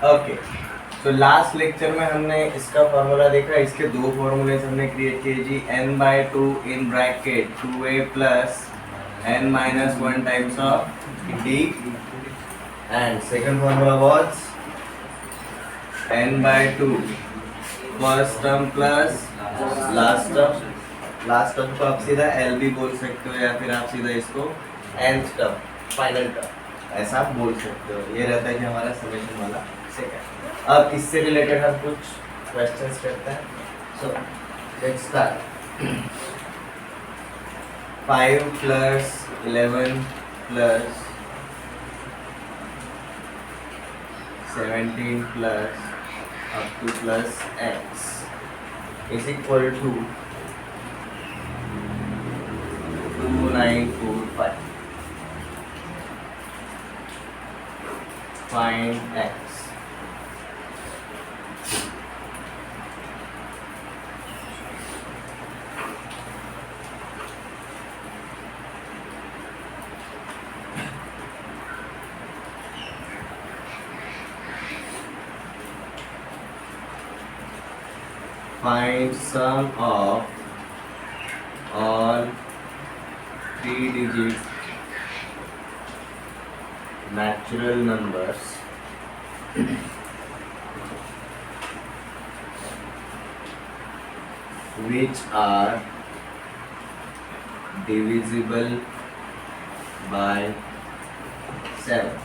Okay, तो last lecture में हमने इसका फॉर्मूला देखा, इसके दो फॉर्मूलेज हमने क्रिएट किए जी, n/2 in bracket 2a plus n-1 times of d, and second formula was n/2 first term plus last term को आप सीधा एल भी बोल सकते हो, या फिर आप सीधा इसको nth टर्म, फाइनल टर्म, ऐसा आप बोल सकते हो। ये रहता है कि हमारा समेशन वाला सेकंड। अब इससे रिलेटेड हम कुछ क्वेश्चंस करते हैं। So let's start. 5 plus 11 plus 17 plus up to plus x is equal to 2945. Find x. Find sum of all 3-digit natural numbers which are divisible by 7.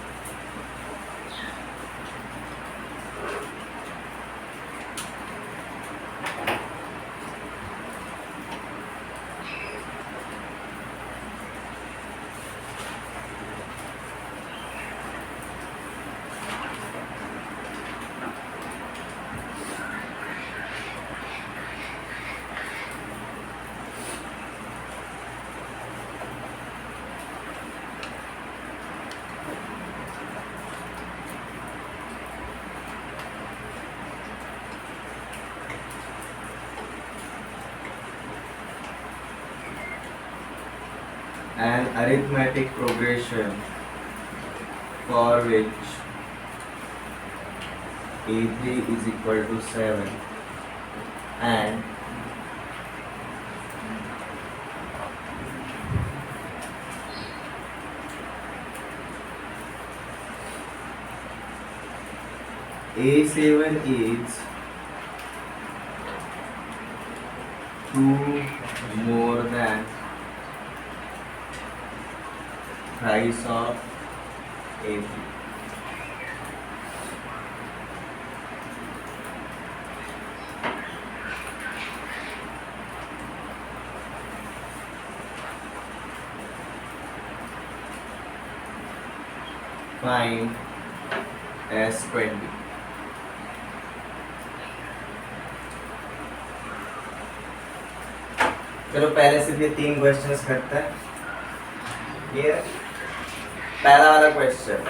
An arithmetic progression for which a3 is equal to 7 and a7 is 2 more than price of a3. Find S20. चलो पहले सिर्फ ये 3 questions करते हैं। ये पहला वाला question,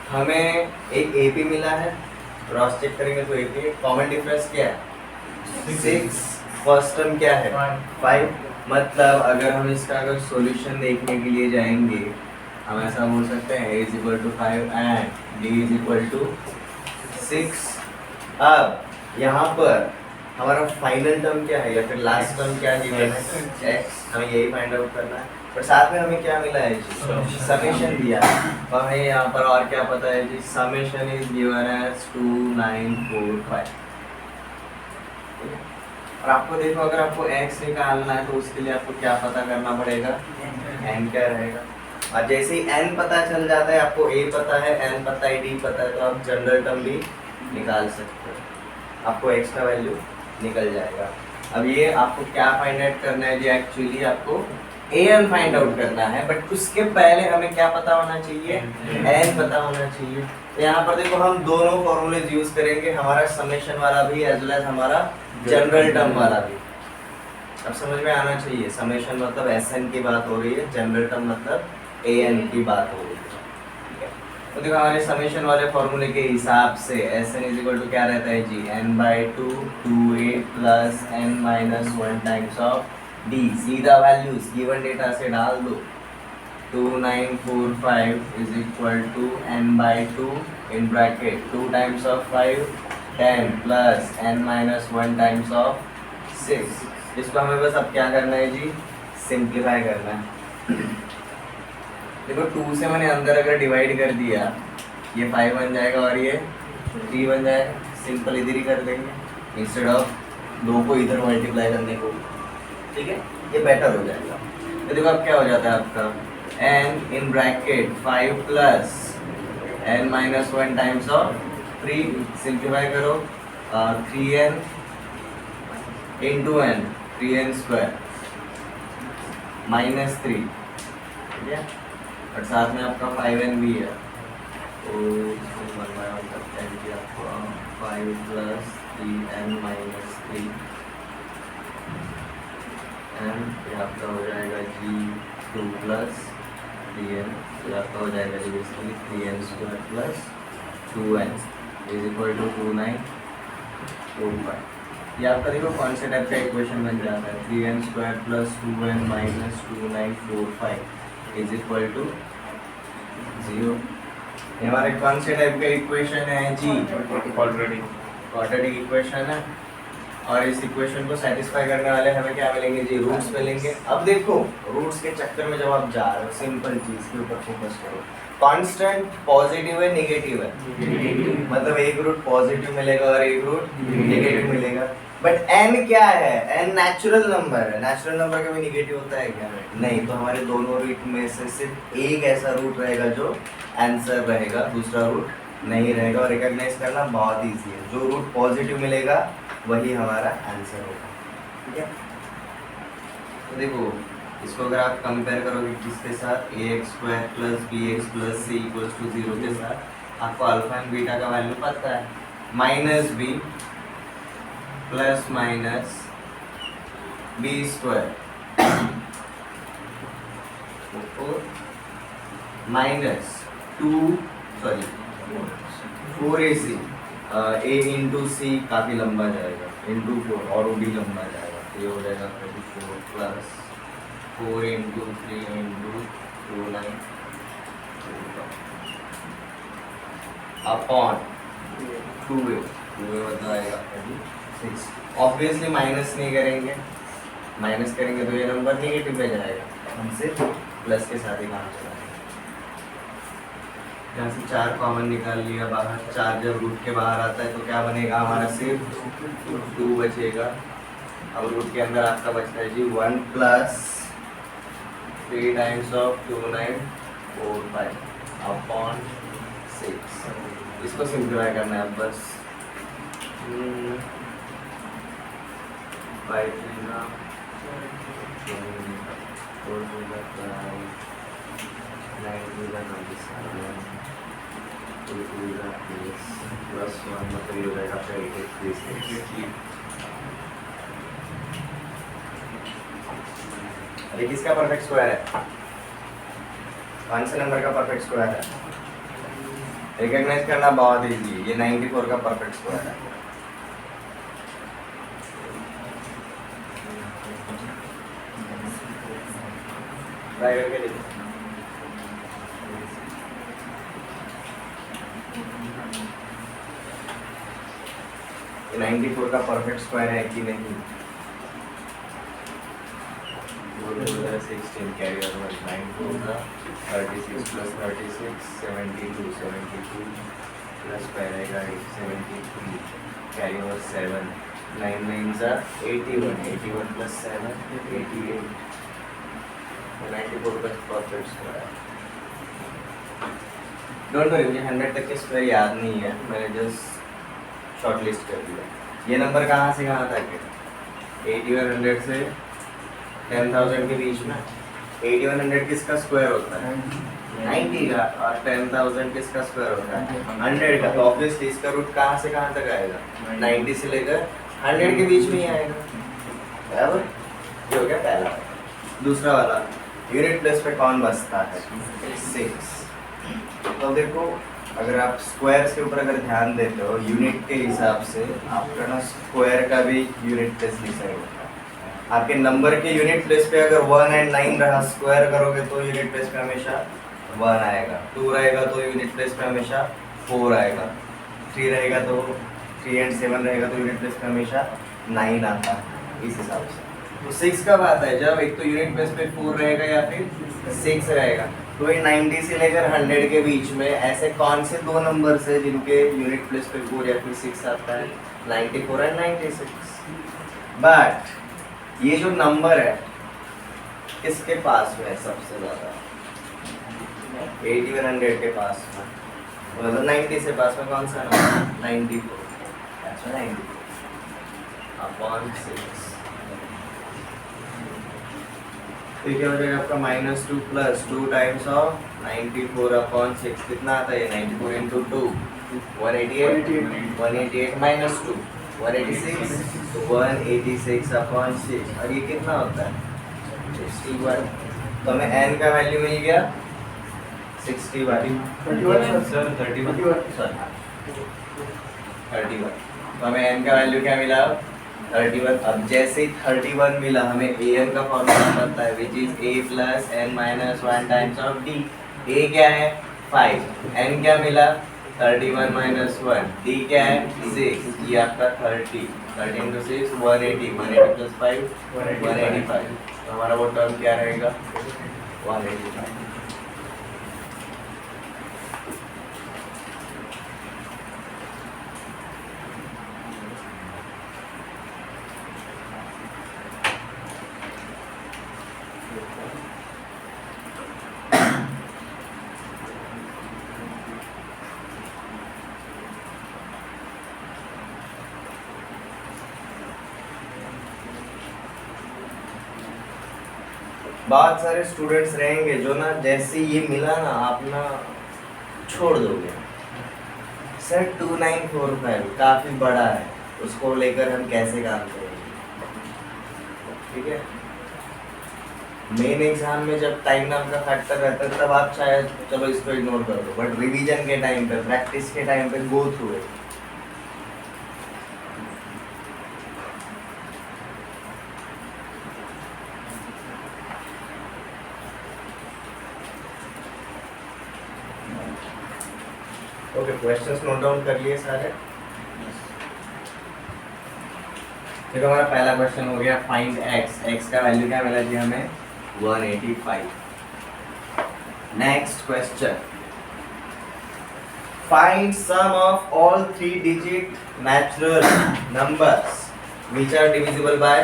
हमें एक एपी मिला है, क्रॉस चेक करेंगे तो एपी कॉमन डिफरेंस क्या है 6, फर्स्ट टर्म क्या है 5। मतलब अगर हम इसका अगर सॉल्यूशन देखने के लिए जाएंगे, हम ऐसा बोल सकते हैं a is equal to 5 and d is equal to 6। अब यहाँ पर हमारा फाइनल टर्म क्या है या फिर लास्ट टर्म क्या गिवन है x, हमें यही फाइंड आउट करना है। पर साथ में हमें क्या मिला है जी, समेशन दिया है। तो हमें यहाँ पर और क्या पता है जी, समेशन इज गिवन एज 2945। और आपको देखो, अगर आपको x निकालना है तो उसके लिए आपको क्या पता करना पड़ेगा, n क्या रहेगा। और जैसे ही n पता चल जाता है, आपको a पता है, n पता है, d पता है, तो आप जनरल टर्म भी निकाल सकते हो, आपको x का वैल्यू निकल जाएगा। अब ये आपको क्या फाइंड आउट करना है जी, एक्चुअली आपको an फाइंड आउट करना है, बट उसके पहले हमें क्या पता होना चाहिए, n पता होना चाहिए। तो यहाँ पर देखो, हम दोनों फॉर्मूलेज यूज करेंगे, हमारा समेशन वाला भी एज वेल एज हमारा जनरल टर्म वाला भी। अब समझ में आना चाहिए, समेशन मतलब sn की बात हो रही है, जनरल टर्म मतलब an की बात हो रही है। तो देखो, हमारे समेशन वाले फॉर्मूले के हिसाब से Sn इज इक्वल टू क्या रहता है जी, n/2 2a plus n-1 times of d। सीधा वैल्यूज गिवन डेटा से डाल दो, 2945 is equal to n by 2 in bracket 2 times of 5 10 plus n minus 1 times of 6. इसको हमें बस अब क्या करना है जी, सिंप्लीफाई करना है। देखो 2 से मैंने अंदर अगर डिवाइड कर दिया, ये 5 बन जाएगा और ये 3 बन जाएगा। सिंपल इधर ही कर देंगे इंस्टेड ऑफ 2 को इधर मल्टीप्लाई करने को, ठीक है, ये बेटर हो जाएगा। तो देखो अब क्या हो जाता है आपका n in bracket 5 plus n minus 1 times of 3, simplify करो 3n into n, 3n square minus 3, ठीक है, और साथ में आपका 5n भी है, तो इसको बनवाया करते हैं कि आपको 5 प्लस 3n माइनस 3 एंड ये आपका हो जाएगा जी 2 प्लस 3n, तो आपका हो जाएगा जी basically 3n square plus 2n is equal to 2945। ये आपका देखो कौन से टाइप का इक्वेशन बन जाता है, 3n square plus 2n minus 2945 is equal to 0। ये हमारे कौन से टाइप का इक्वेशन है जी, क्वाड्रेटिक इक्वेशन है। और इस इक्वेशन को सेटिस्फाई करने वाले हमें क्या मिलेंगे जी, रूट्स मिलेंगे। अब देखो रूट्स के चक्कर में जब आप जा रहे हो, सिंपल चीज के ऊपर फोकस करो। कांस्टेंट पॉजिटिव है नेगेटिव है, मतलब एक रूट पॉजिटिव मिलेगा और एक रूट नेगेटिव मिलेगा। बट n क्या है, n नेचुरल नंबर है, नेचुरल नंबर कभी नेगेटिव होता है क्या, नहीं। तो हमारे दोनों रूट में से सिर्फ एक ऐसा रूट रहेगा जो आंसर रहेगा, दूसरा रूट नहीं रहेगा। और रिकॉग्नाइज करना बहुत ईजी है, जो रूट पॉजिटिव मिलेगा वही हमारा आंसर होगा, ठीक है। तो देखो इसको अगर आप कंपेयर करोगे किसके साथ, ax square plus bx plus c equals to 0 के साथ, आपको अल्फा एंड बीटा का वैल्यू पता है, minus b plus minus b square minus 4ac a into c काफ़ी लंबा जाएगा, इंटू 4 और वो भी लंबा जाएगा, तो ये हो जाएगा 34 plus 4 into 3 into 29 upon 2a मतलब आएगा 36। ऑब्वियसली माइनस नहीं करेंगे, माइनस करेंगे तो ये नंबर नेगेटिव पे जाएगा, हमसे प्लस के साथ ही काम चलाएगा। यहाँ से 4 कॉमन निकाल लिया बाहर, 4 जब रूट के बाहर आता है तो क्या बनेगा हमारा, सिर्फ 2 बचेगा। अब रूट के अंदर आपका बचता है जी 1 प्लस 3 टाइम्स ऑफ 2945 अपॉन 6। इसको सिंप्लीफाई करना है अब बस, 5 प्लस 1 मतलब ये हो जाएगा आपका 8 अरे किसका परफेक्ट स्क्वायर है, कौन से नंबर का परफेक्ट स्क्वायर है, रिकॉग्नाइज करना बहुत इजी है, ये 94 का परफेक्ट स्क्वायर है। ट्राई करके देखो, ये 94 का परफेक्ट स्क्वायर है कि नहीं। 16 कैरी ओवर 94 का 36 प्लस 36 72 प्लस पहलेगा 73 कैरी ओवर 7 9 9 जा 81 प्लस 7 88 94 का परफेक्ट स्क्वायर। डोंट वरी, मुझे 100 तक के स्क्वायर याद नहीं है, मैंने जस्ट शॉर्ट लिस्ट कर दिया। ये नंबर कहाँ से कहाँ तक है, 80 और 100 से 10,000 के बीच में। 80 और 100 किसका स्क्वायर होता है, 90 का, और 10,000 किसका स्क्वायर होता है, 100 का। तो ऑब्वियसली इसका रूट कहाँ से कहाँ तक आएगा, 90 से लेकर 100 के बीच में ही आएगा, बराबर। ये हो गया पहला। दूसरा वाला यूनिट प्लेस पे कौन बसता है, 6। तो देखो अगर आप स्क्वायर्स के ऊपर अगर ध्यान देते हो, यूनिट के हिसाब से आपका ना स्क्वायर का भी यूनिट प्लेस डिसाइड होता है। आपके नंबर के यूनिट प्लेस पे अगर 1 एंड 9 रहा, स्क्वायर करोगे तो यूनिट प्लेस पे हमेशा 1 आएगा, 2 रहेगा तो यूनिट प्लेस पे हमेशा 4 आएगा, 3 रहेगा तो 3 एंड 7 रहेगा तो यूनिट प्लेस पे हमेशा 9 आता है। इस हिसाब से तो 6 कब आता है? जब एक तो यूनिट प्लेस पे 4 रहेगा या फिर 6 रहेगा। तो ये 90 से लेकर 100 के बीच में ऐसे कौन से दो नंबर्स है जिनके यूनिट प्लेस पे 4 या फिर 6 आता है? 94 एंड 96। बट ये जो नंबर है किसके पास में है सबसे ज़्यादा? 80 और 100 के पास में, मतलब 90 से पास में कौन सा नंबर? 94। अच्छा 94 अपॉन 6। तो क्या हो जाएगा आपका -2 प्लस 2 टाइम्स ऑफ 94 अपॉन 6 कितना आता है? 94 इंटू 2 188, 188 माइनस 2 186, तो 186 अपॉन 6 और ये कितना होता है? 61। तो हमें n का वैल्यू मिल गया 61 सर 31 तो हमें n का वैल्यू क्या मिला? 31। अब जैसे ही 31 मिला हमें an का फॉर्मूला पता है which is a plus n minus 1 times of d। a क्या है? 5। n क्या मिला? 31 माइनस 1। d क्या है? 6। ये आपका 30 इंटू 6 180 180 प्लस 5 185। तो हमारा वो टर्म क्या रहेगा? 185। बहुत सारे स्टूडेंट्स रहेंगे जो ना जैसे ये मिला ना आप ना छोड़ दोगे। सर 2945 काफ़ी बड़ा है, उसको लेकर हम कैसे काम करेंगे? ठीक है, मेन एग्जाम में जब टाइम नाम का फैक्टर रहता है तब आप शायद चलो इसको इग्नोर कर दो, बट रिवीजन के टाइम पे, प्रैक्टिस के टाइम पे go through it. Okay, questions note down कर लिए सारे? देखो हमारा पहला क्वेश्चन हो गया फाइंड x। x का वैल्यू क्या मिला जी हमें? 185। Next question, find sum of all 3 digit natural numbers which are divisible by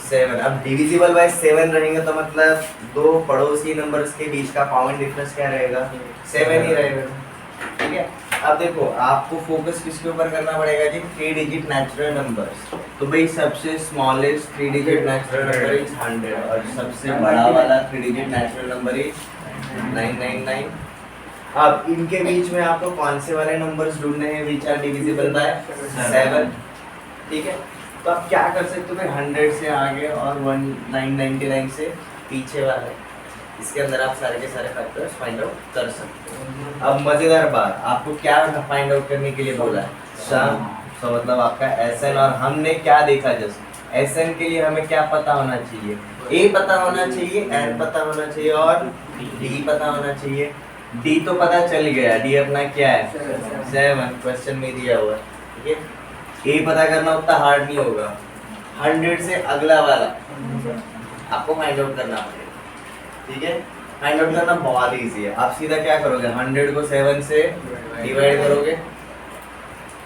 7। अब डिविजिबल बाय 7 रहेंगे तो मतलब दो पड़ोसी नंबर्स के बीच का कॉमन डिफरेंस क्या रहेगा? 7 ही रहेगा। ठीक है, अब देखो आपको फोकस किसके ऊपर करना पड़ेगा जी? 3 डिजिट नेचुरल नंबर्स। तो भाई सबसे smallest 3 digit natural number is 100 और सबसे बड़ा वाला 3 डिजिट नेचुरल नंबर इज 999। अब इनके बीच में आपको कौन से वाले नंबर्स ढूंढने हैं विच आर डिविजिबल बाय 7? ठीक है, तो आप क्या कर सकते हो भाई? 100 से आगे और 999 से पीछे वाले, इसके अंदर आप सारे के सारे फैक्टर्स फाइंड आउट कर सकते हो। अब मजेदार बात, आपको क्या फाइंड आउट करने के लिए बोला है? सम। तो मतलब आपका SN, और हमने क्या देखा? जस्ट SN के लिए हमें क्या पता होना चाहिए? A पता होना चाहिए, N पता होना चाहिए और D पता होना चाहिए। D तो पता चल गया, D अपना क्या है? 7 क्वेश्चन में दिया हुआ है। ठीक है, A पता करना उतना हार्ड नहीं होगा। 100 से अगला वाला आपको फाइंड आउट करना पड़ेगा। ठीक है, फाइंड आउट करना बहुत इजी है। आप सीधा क्या करोगे? 100 को 7 से डिवाइड करोगे,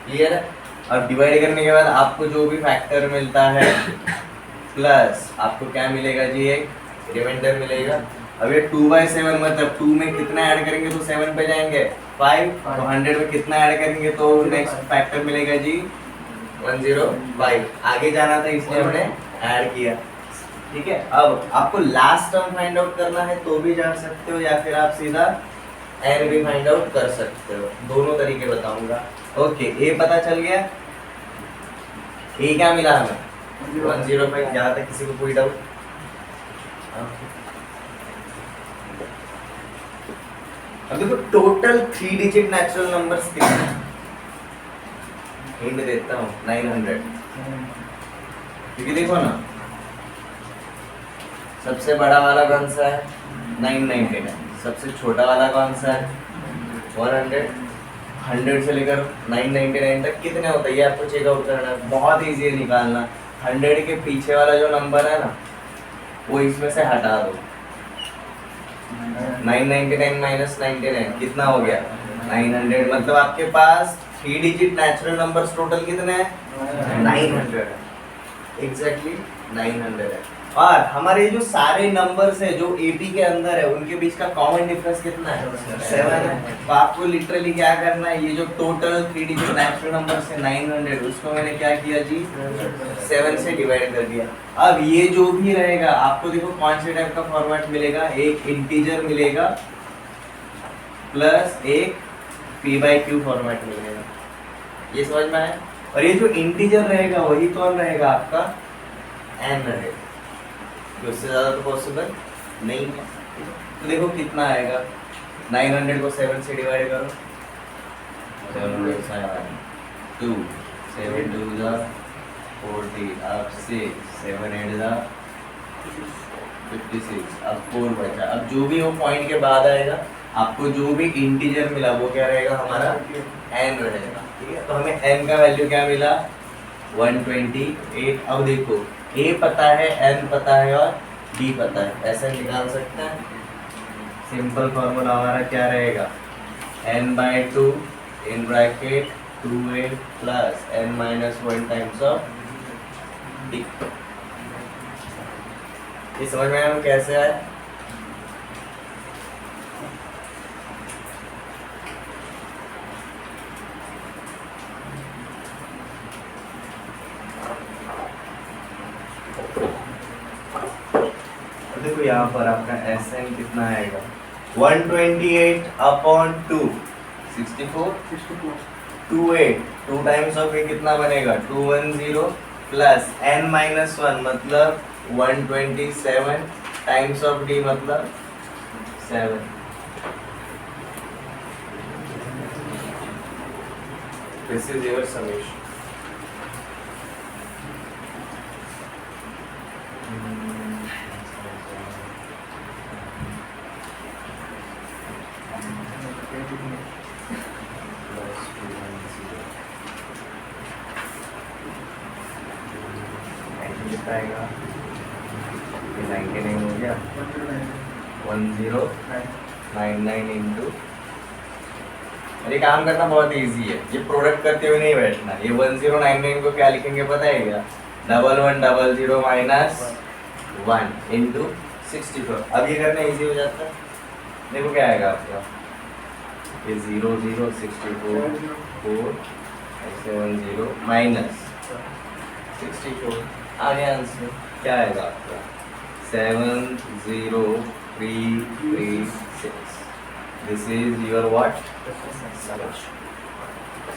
क्लियर है? और डिवाइड करने के बाद आपको जो भी फैक्टर मिलता है प्लस आपको क्या मिलेगा जी? एक रिमाइंडर मिलेगा। अब ये 2/7 मतलब 2 में कितना ऐड करेंगे तो 7 पे जाएंगे? 5। तो 100 में कितना ऐड करेंगे तो नेक्स्ट फैक्टर मिलेगा जी 105। आगे जाना था इसलिए हमने ऐड किया। ठीक है, अब आपको लास्ट टर्म फाइंड आउट करना है तो भी जा सकते हो या फिर आप सीधा एन भी फाइंड आउट कर सकते हो, दोनों तरीके बताऊंगा। ओके, ए पता चल गया। ए क्या मिला हमें? 105। यहाँ तक किसी को कोई डाउट? अब देखो टोटल 3 डिजिट नेचुरल नंबर्स कितने? हिंट देता हूँ 900। क्योंकि देखो ना सबसे बड़ा वाला कौन सा है 999, सबसे छोटा वाला कौन सा है 100। 100 से लेकर 999 तक कितने होते हैं ये आपको चेकआउट करना है, बहुत ईजी है निकालना। 100 के पीछे वाला जो नंबर है ना वो इसमें से हटा दो। 999 माइनस 99 कितना हो गया 900, मतलब आपके पास 3 डिजिट नेचुरल नंबर्स टोटल कितने हैं 900 है, एग्जैक्टली 900 है। और हमारे जो सारे नंबर्स है जो 80 के अंदर है उनके बीच का कॉमन डिफरेंस कितना है 7 है। तो आपको लिटरली क्या करना है, ये जो टोटल 3 डिजिट नेचुरल नंबर्स है 900 उसको मैंने क्या किया जी 7 से डिवाइड कर दिया। अब ये जो भी रहेगा आपको देखो कौन से टाइप का फॉर्मेट मिलेगा, एक इंटीजर मिलेगा प्लस एक p/q फॉर्मेट मिलेगा, ये समझ में आया। और ये जो इंटीजर रहेगा वही कौन रहेगा आपका n रहेगा, उससे ज़्यादा तो पॉसिबल नहीं है। तो देखो कितना आएगा 900 को 7 से डिवाइड करो 2 7 2 40 अब 6 7 8 56 अब 4 बचा। अब जो भी वो पॉइंट के बाद आएगा आपको जो भी इंटीजर मिला वो क्या रहेगा हमारा n रहेगा, ठीक है। तो हमें n का वैल्यू क्या मिला 128। अब देखो a पता है n पता है और d पता है, ऐसे निकाल सकते हैं। सिंपल फॉर्मूला हमारा क्या रहेगा n/2 in bracket 2a plus n-1 times of d। ये समझ में आया कैसे आया। देखो यहाँ पर आपका Sn कितना आएगा 128 अपॉन 2 64 28 2 टाइम्स ऑफ ए कितना बनेगा 210 प्लस n-1 मतलब 127 टाइम्स ऑफ d मतलब 7। This is your summation. आएगा 99 हो गया 1099 इंटू। अरे काम करना बहुत इजी है, ये प्रोडक्ट करते हुए नहीं बैठना। ये 1099 को क्या लिखेंगे पता है क्या 1100 माइनस 1 इंटू 64। अब ये करना इजी हो जाता है। देखो क्या आएगा आपका ये 0 0 64 4 70 माइनस 64 आगे आंसर क्या आएगा आपका 70336। दिस इज योर व्हाट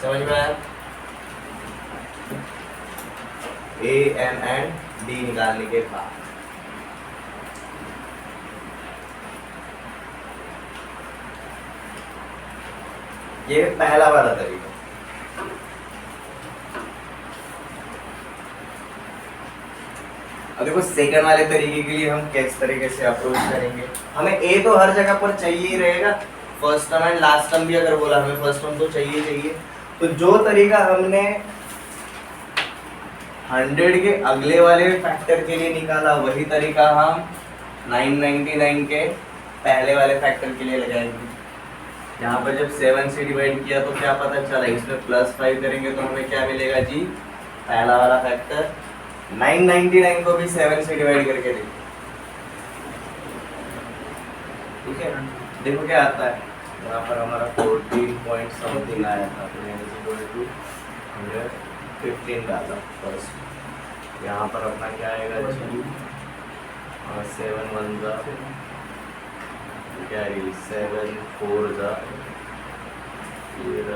समझ में आया। ए एन एंड डी निकालने के बाद ये पहला वाला तरीका। अब देखो सेकंड वाले तरीके के लिए हम किस तरीके से अप्रोच करेंगे। हमें ए तो हर जगह पर चाहिए ही रहेगा, first term and last term भी अगर बोला हमें फर्स्ट टर्म तो चाहिए। तो जो तरीका हमने 100 के अगले वाले फैक्टर के लिए निकाला वही तरीका हम 999 के पहले वाले फैक्टर के लिए लगाएंगे। यहाँ पर जब 7 से डिवाइड किया तो क्या पता चला, इसमें +5 करेंगे तो हमें क्या मिलेगा जी पहला वाला फैक्टर। 999 को भी 7 से डिवाइड करके देखो, ठीक है। देखो क्या आता है, यहाँ पर हमारा 14 पॉइंट समथिंग आया था, तो 15 डाला फर्स्ट। यहाँ पर अपना क्या आएगा जी 7 1 जा कैरी 7 4 जा फिर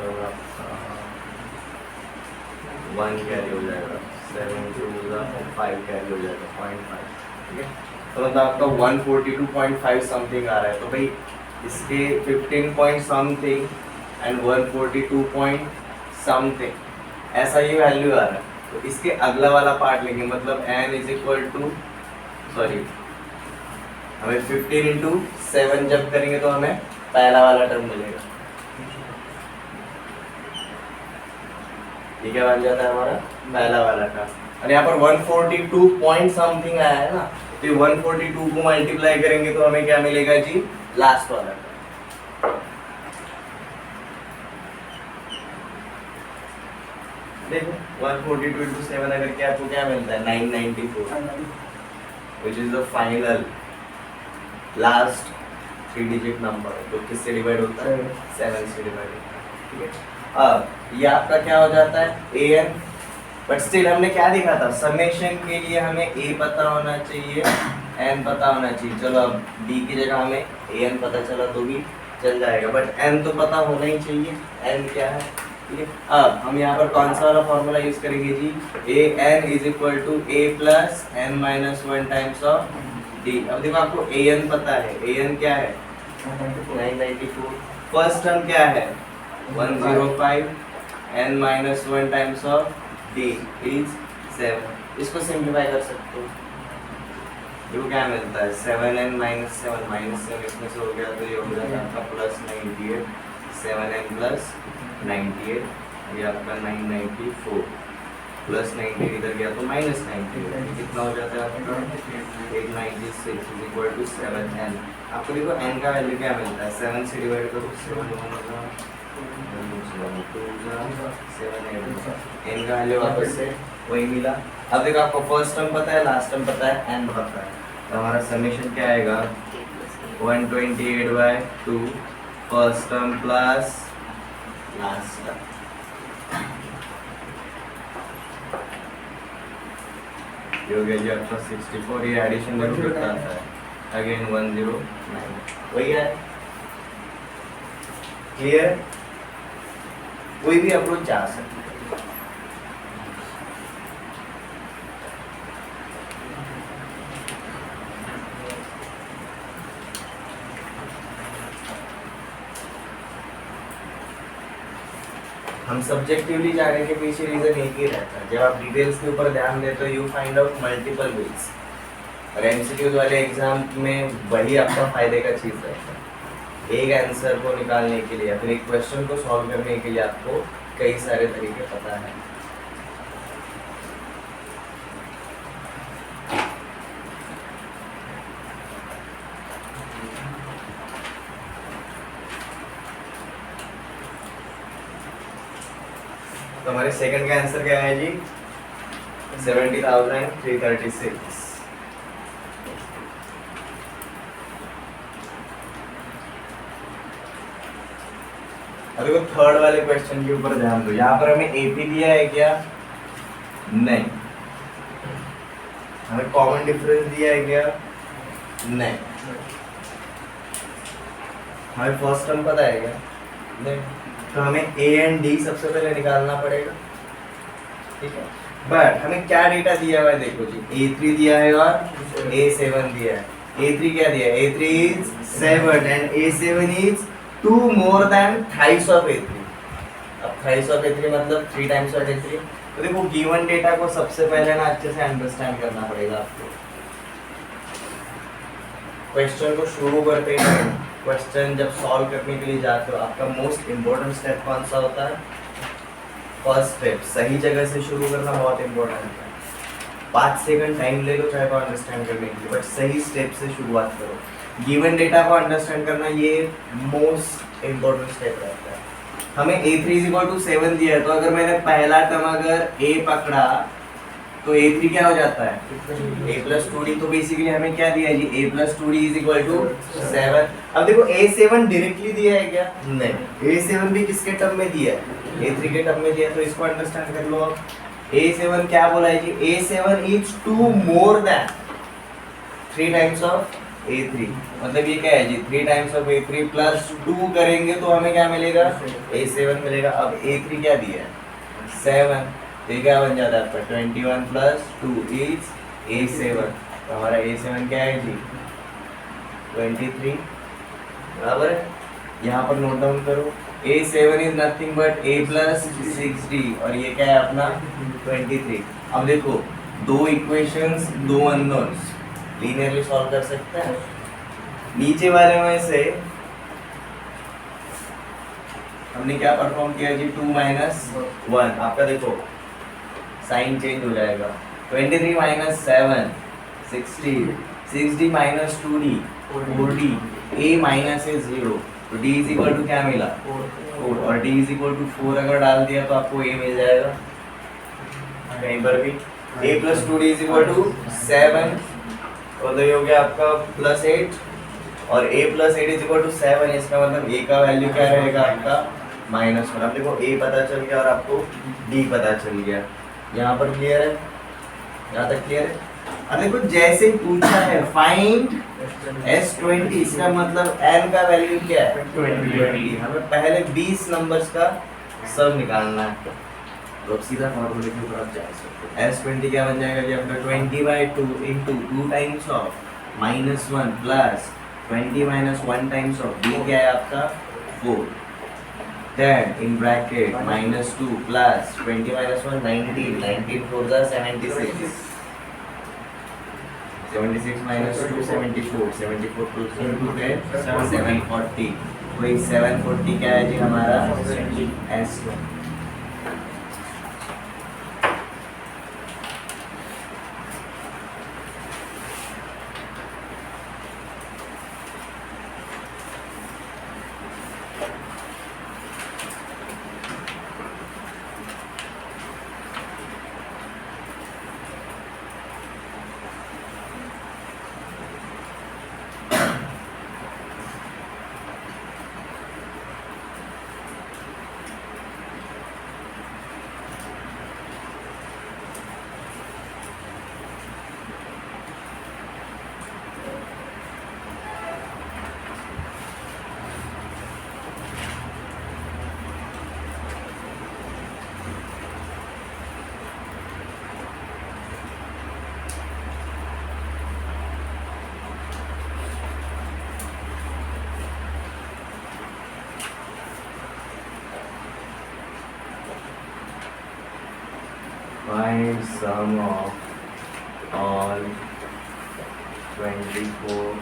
1 कैरी हो जाएगा 7 2 जा 5 कैरी हो जाएगा 0.5, ठीक है। तो मतलब आपका 142.5 समथिंग आ रहा है। तो भाई इसके 15 point something and 142 point something ऐसा ही वैल्यू आ रहा है। तो इसके अगला वाला पार्ट लेंगे, मतलब n इज इक्वल टू हमें 15 इंटू 7 जब करेंगे तो हमें पहला वाला टर्म मिलेगा। ये क्या बन जाता है हमारा पहला वाला टर्म। और यहाँ पर 142 पॉइंट समथिंग आया है ना, तो ये 142 को मल्टीप्लाई करेंगे तो हमें क्या मिलेगा जी, लास्ट वाला टर्म। देखो 142 into 7 अगर क्या आपको क्या मिलता है 994, which is the final last 3 digit number, तो किससे डिवाइड होता है 7 से डिवाइड होता है। ठीक है, अब ये आपका क्या हो जाता है an, बट स्टिल हमने क्या देखा था, समेशन के लिए हमें a पता होना चाहिए, n पता होना चाहिए। चलो अब d की जगह हमें an पता चला तो भी चल जाएगा, बट n तो पता होना ही चाहिए। n क्या है, ठीक है। अब हम यहाँ पर कौन सा वाला फॉर्मूला यूज करेंगे जी, a n is equal to a plus n minus 1 times of d. अब देखो आपको ए एन पता है, ए एन क्या है 994, फर्स्ट टर्म क्या है 105, n minus 1 times of d is 7। इसको सिंप्लीफाई कर सकते हो, देखो क्या मिलता है 7n माइनस 7 इसमें से हो गया तो ये हो जाता है आपका प्लस 98, 7n प्लस 98, ये आपका 994 प्लस 90 इधर गया तो माइनस 98, कितना हो जाता है आपका 896 इज इक्वल टू 7n। आपको देखो n का वैल्यू क्या मिलता है, 7 से डिवाइड करो 7 n का वैल्यू वापस से वही मिला। अब देखो आपको फर्स्ट टर्म पता है, लास्ट टर्म पता है, n पता है, तो हमारा समेशन क्या आएगा 128/2 first term plus last term. ये हो गया जी आपका 64, ये एडिशन में कितना आता है अगेन 109, वही है। क्लियर, कोई भी अप्रोच जा सकते हैं। हम सब्जेक्टिवली जाने के पीछे रीजन एक ही रहता है, जब आप डिटेल्स के ऊपर ध्यान देते हो you find out multiple ways, और एमसीक्यूज वाले एग्जाम में वही आपका फायदे का चीज रहता है। एक आंसर को निकालने के लिए या फिर एक क्वेश्चन को सॉल्व करने के लिए आपको कई सारे तरीके पता है। तो हमारे सेकंड का आंसर क्या है जी 70,336। अब देखो थर्ड वाले क्वेश्चन के ऊपर ध्यान दो, यहाँ पर हमें एपी दिया है क्या, नहीं। हमें कॉमन डिफरेंस दिया है क्या, नहीं। हमें फर्स्ट टर्म पता है क्या, नहीं। तो हमें ए एंड डी सबसे पहले निकालना पड़ेगा, ठीक है। बट हमें क्या डेटा दिया हुआ है, देखो जी A3 दिया है और A7 दिया है। A3 क्या दिया है, A3 is 7 and A7 is 2 more than thrice of A3। अब थ्राइस ऑफ A3 मतलब 3 टाइम्स ऑफ A3। तो देखो गिवन डेटा को सबसे पहले ना अच्छे से अंडरस्टैंड करना पड़ेगा आपको। क्वेश्चन को शुरू करते हैं, क्वेश्चन जब सॉल्व करने के लिए जाते हो आपका मोस्ट इम्पोर्टेंट स्टेप कौन सा होता है, फर्स्ट स्टेप। सही जगह से शुरू करना बहुत इम्पोर्टेंट है। 5 सेकंड टाइम ले लो चाहे को अंडरस्टैंड करने के लिए, बट सही स्टेप से शुरुआत करो। गिवन डेटा को अंडरस्टैंड करना ये मोस्ट इम्पोर्टेंट स्टेप रहता है। हमें A3 = 7 दिया है, तो अगर मैंने पहला टर्म अगर A पकड़ा तो A3 क्या हो जाता है A + 2D। तो बेसिकली हमें क्या दिया है जी A + 2D = 7। अब देखो A7 डायरेक्टली दिया है क्या, नहीं। A7 भी किसके टर्म में दिया है, A3 के टर्म में दिया है, तो इसको अंडरस्टैंड कर लो। A7 क्या बोला है जी, A7 is 2 more than 3 times of A3। मतलब ये क्या है जी 3 टाइम्स ऑफ A3 प्लस 2 करेंगे तो हमें क्या मिलेगा, A7 मिलेगा। अब A3 क्या दिया है 7, तो ये क्या बन जाता है आपका 21 + 2 इज A7। तो हमारा A7 क्या है जी 23, बराबर है। यहाँ पर नोट डाउन करो, A7 is nothing but A + 6D, और ये क्या है अपना 23। अब देखो 2 इक्वेशंस 2 अननोन्स लीनियरली सॉल्व कर सकते हैं, नीचे वाले में से हमने क्या परफॉर्म किया जी, 2 माइनस 1, आपका देखो साइन चेंज हो जाएगा। 23 minus 7 60, 6d minus 2d 4d, a minus है 0, तो d इज इक्वल टू क्या मिला 4, और d इज इक्वल टू 4 अगर डाल दिया तो आपको a मिल जाएगा कहीं पर भी। a plus 2d is equal to 7, और तो ये हो गया आपका प्लस 8, और a प्लस 8 इज इक्वल टू 7, इसका मतलब a का वैल्यू क्या रहेगा आपका -1। अब देखो a पता चल गया और आपको d पता चल गया। यहाँ पर क्लियर है, यहाँ तक क्लियर है। अब देखो जैसे ही पूछा है फाइंड S20, इसका मतलब n का वैल्यू क्या है 20, हमें पहले 20 नंबर्स का सब निकालना है, तो अब सीधा फॉर्मूले के ऊपर आप जा सकते हो। S20 क्या बन जाएगा जी आपका 20/2 into 2 times of -1 plus 20 minus 1 times of d क्या है आपका 4, then in bracket -2 plus 20 minus 1 19, 19 4 are 76, 76 minus 2 74, 74 plus 2 10 740, वही 740 क्या है जी हमारा S20। Find sum of all 24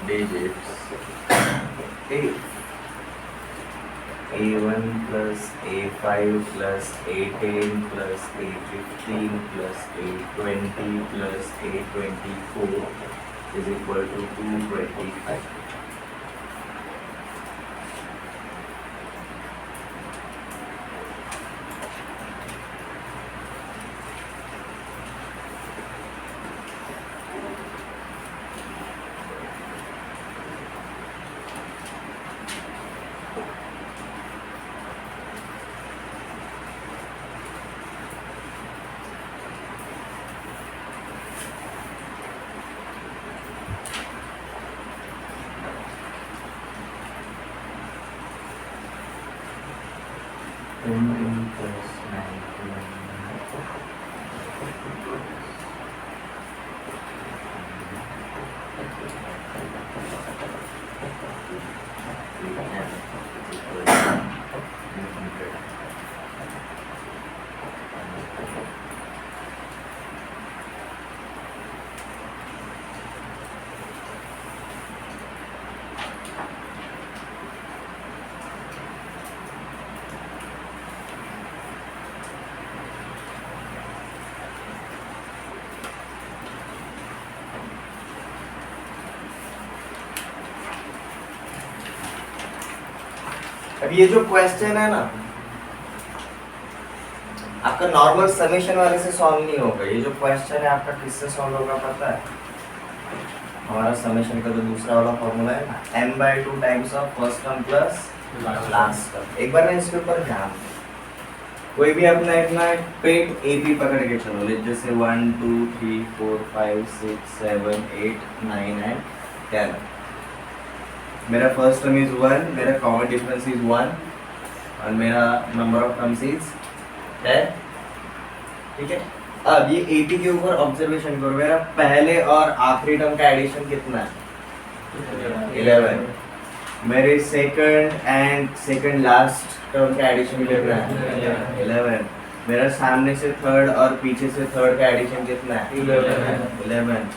digits. A1 plus A5 plus A10 plus A15 plus A20 plus A24 is equal to 225. अब ये जो क्वेश्चन है ना आपका नॉर्मल समेशन वाले से सॉल्व नहीं होगा। ये जो क्वेश्चन है आपका किससे सॉल्व होगा पता है? हमारा समेशन का जो दूसरा वाला फॉर्मूला है ना, m/2 times of first term plus last term. एक बार ना इसके ऊपर ध्यान, कोई भी अपना इतना पेट एपी पकड़ के चलो, जैसे 1 2 3 4 5 6 7 8 9 एंड 10। मेरा फर्स्ट टर्म इज 1, मेरा कॉमन डिफरेंस इज 1 और मेरा नंबर ऑफ टर्म्स इज 10। ठीक है, अब ये 80 के ऊपर ऑब्जर्वेशन करो, मेरा पहले और आखिरी टर्म का एडिशन कितना है 11। मेरे second and second last term का एडिशन कितना है 11। मेरा सामने से थर्ड और पीछे से थर्ड का एडिशन कितना है 11।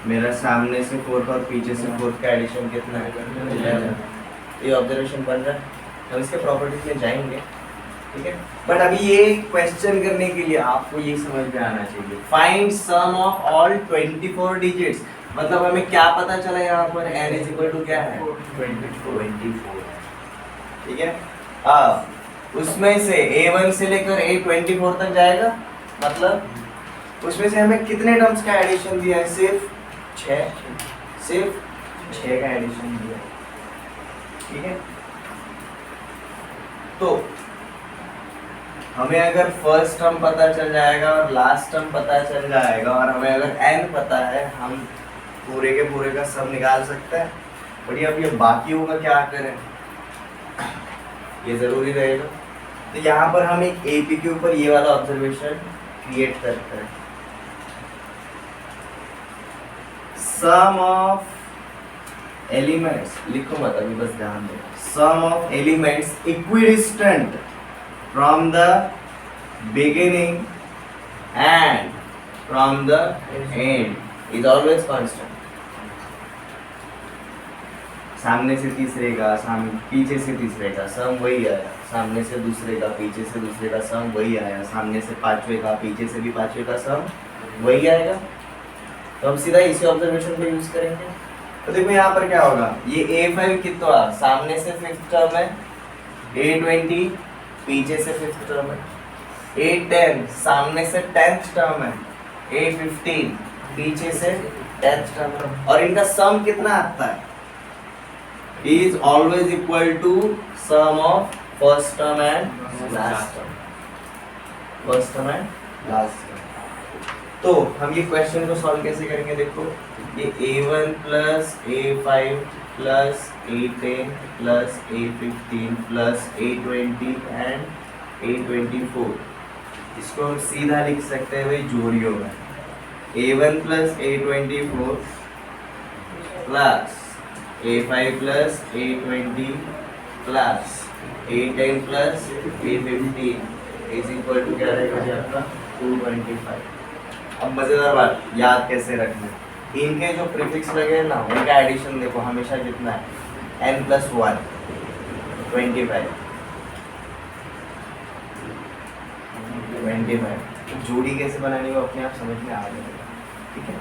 मेरा सामने से 4 और पीछे से 4 का एडिशन कितना है? 11। ये ऑब्जर्वेशन बन रहा है, हम इसके प्रॉपर्टीज में जाएंगे, ठीक है। बट अभी ये क्वेश्चन करने के लिए आपको ये समझ में आना चाहिए, find sum of all 24 digits, मतलब हमें क्या पता चला यहाँ पर n इज इक्वल टू क्या है? 24, ठीक है। उसमें से A1 से लेकर A24 तक जाएगा, मतलब उसमें से हमें कितने टर्म्स का एडिशन दिया है? सिर्फ 6 का एडिशन दिया है, ठीक है। तो हमें अगर फर्स्ट टर्म पता चल जाएगा और लास्ट टर्म पता चल जाएगा और हमें अगर n पता है, हम पूरे के पूरे का सब निकाल सकते हैं। बट अब ये बाकी होगा क्या करें, ये जरूरी रहेगा। तो यहाँ पर हम एक AP के ऊपर ये वाला ऑब्जर्वेशन क्रिएट करते हैं, सम ऑफ एलिमेंट्स, लिखो मत अभी, बस ध्यान दो, sum of elements equidistant from the beginning and from the end is always constant. सामने से तीसरे का, पीछे से तीसरे का सम वही आया, सामने से दूसरे का, पीछे से दूसरे का सम वही आया, सामने से पांचवे का, पीछे से भी पांचवे का सम वही आएगा। तो हम सीधा इसी ऑब्जर्वेशन को यूज करेंगे। तो देखो यहाँ पर क्या होगा, ये A5 कितना, सामने से 5th टर्म है, A20 पीछे से 5th टर्म है, A10 सामने से 10th टर्म है, A15 पीछे से 10th टर्म है, और इनका सम कितना आता है? is always equal to sum of first term and last term, first term and last term। तो हम ये क्वेश्चन को सॉल्व कैसे करेंगे, देखो ये A1 plus A5 plus A10 plus A15 plus A20 and A24, इसको हम सीधा लिख सकते हैं भाई जोड़ियों में, A1 plus A24 plus A5 plus A20 plus A10 plus A15 is equal to क्या रहेगा जी आपका 225। अब मजेदार बात, याद कैसे रखना, इनके जो प्रीफिक्स लगे ना उनका एडिशन देखो हमेशा कितना है, n प्लस 1 25। जोड़ी कैसे बनानी हो अपने आप समझ में आ जाएगा, ठीक है।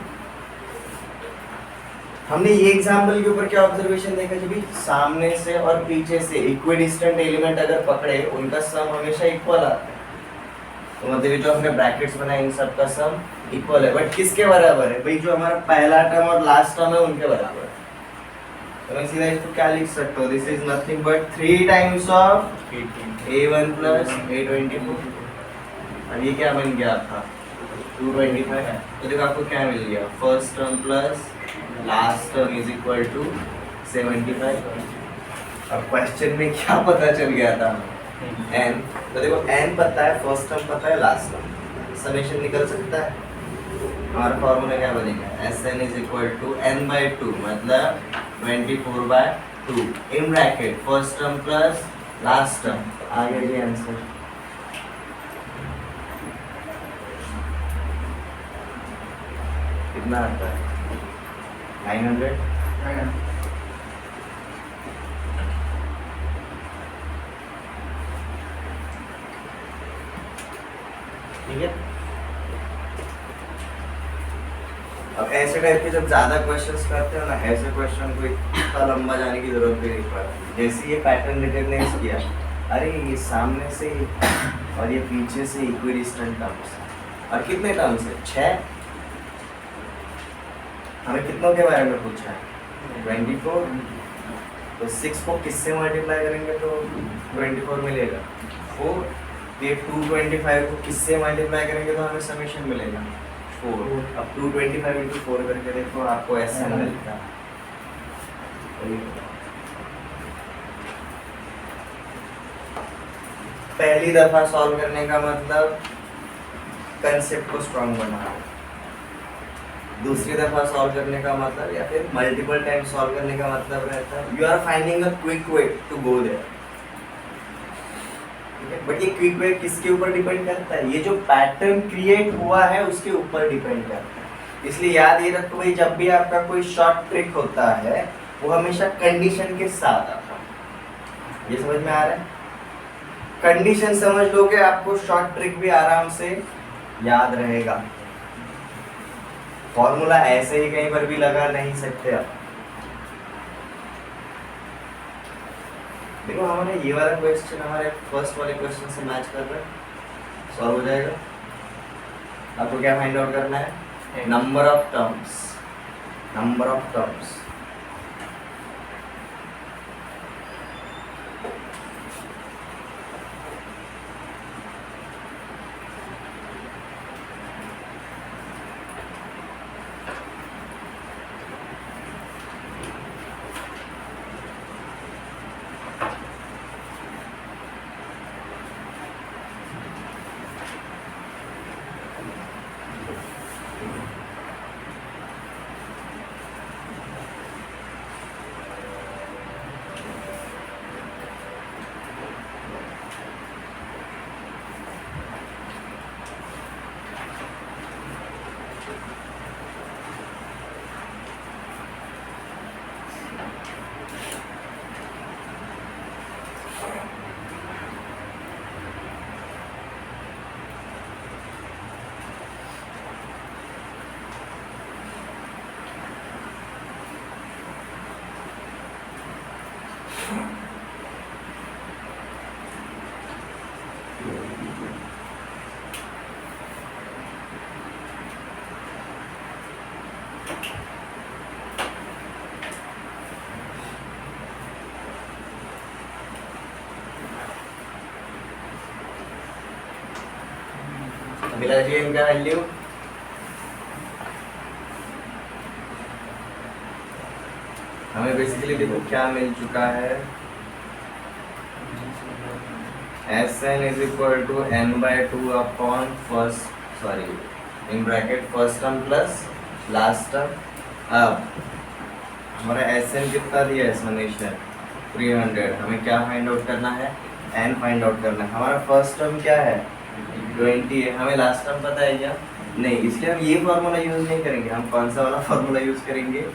हमने ये एग्जाम्पल के ऊपर क्या ऑब्जर्वेशन देखा कि भाई सामने से और पीछे से इक्विडिस्टेंट एलिमेंट अगर पकड़े उनका सम हमेशा इक्वल आता है। तो मतलब जो हमने ब्रैकेट्स बनाए इन सब का सम इक्वल है, बट किसके बराबर है भाई? जो हमारा पहला टर्म और लास्ट टर्म है उनके बराबर है। तो मैं सीधा इसको क्या लिख सकता हूँ, this is nothing but 3 times of A1 plus A24। अब ये क्या बन गया आपका 225। तो देखो आपको क्या मिल गया, first term plus last term is equal to 75। अब क्वेश्चन में क्या पता चल गया था हमें, n। तो देखो n पता है, फर्स्ट टर्म पता है, लास्ट टर्म, समेशन निकल सकता है। हमारा फॉर्मूला क्या बनेगा, Sn is equal to n/2 मतलब 24/2 in bracket first term plus last term. आ गया जी आंसर। कितना आता है 900। ठीक है। अब ऐसे टाइप के जब ज्यादा क्वेश्चंस करते हो ना, ऐसे क्वेश्चन को इतना लंबा जाने की जरूरत भी नहीं पड़ती। जैसे ये पैटर्न रिकॉग्नाइज किया, अरे ये सामने से और ये पीछे से इक्विडिस्टेंट टर्म्स, और कितने टर्म्स है 6। हमें कितनों के बारे में पूछा है 24। तो 6 को किससे मल्टीप्लाई करेंगे तो 24 मिलेगा 4। ये 225 को किससे मल्टीप्लाई करेंगे तो हमें समेशन मिलेगा 4। अब 225 इंटू 4 करके देखो आपको ऐसा मिलता है। पहली दफा सॉल्व करने का मतलब कंसेप्ट को स्ट्रॉन्ग बनाना, दूसरी दफा सॉल्व करने का मतलब या फिर मल्टीपल टाइम सॉल्व करने का मतलब रहता है you are finding a quick way to go there. But ये क्विक वे किसके ऊपर डिपेंड करता है, ये जो पैटर्न क्रिएट हुआ है उसके ऊपर डिपेंड करता है। इसलिए याद ये रखो भाई, जब भी आपका कोई शॉर्ट ट्रिक होता है वो हमेशा कंडीशन के साथ आता है। ये समझ में आ रहा है? कंडीशन समझ लोगे आपको शॉर्ट ट्रिक भी आराम से याद रहेगा। फॉर्मूला ऐसे ही कहीं पर भी लगा नहीं सकते आप। देखो हमारे ये वाला क्वेश्चन हमारे फर्स्ट वाले क्वेश्चन से मैच कर रहा है, सॉल्व हो जाएगा। आपको क्या फाइंड आउट करना है? Number of terms, number of terms. मिला जी इनका वैल्यू, हमें बेसिकली देखो क्या मिल चुका है। Sn is equal to n/2 upon first, sorry in bracket first term plus last term. अब हमारा Sn कितना दिया है समेशन 300, हमें क्या फाइंड आउट करना है? n फाइंड आउट करना है। हमारा फर्स्ट टर्म क्या है? 20 है। हमें लास्ट टर्म पता है क्या? नहीं, इसलिए हम ये फार्मूला यूज नहीं करेंगे। हम कौन सा वाला फार्मूला यूज करेंगे?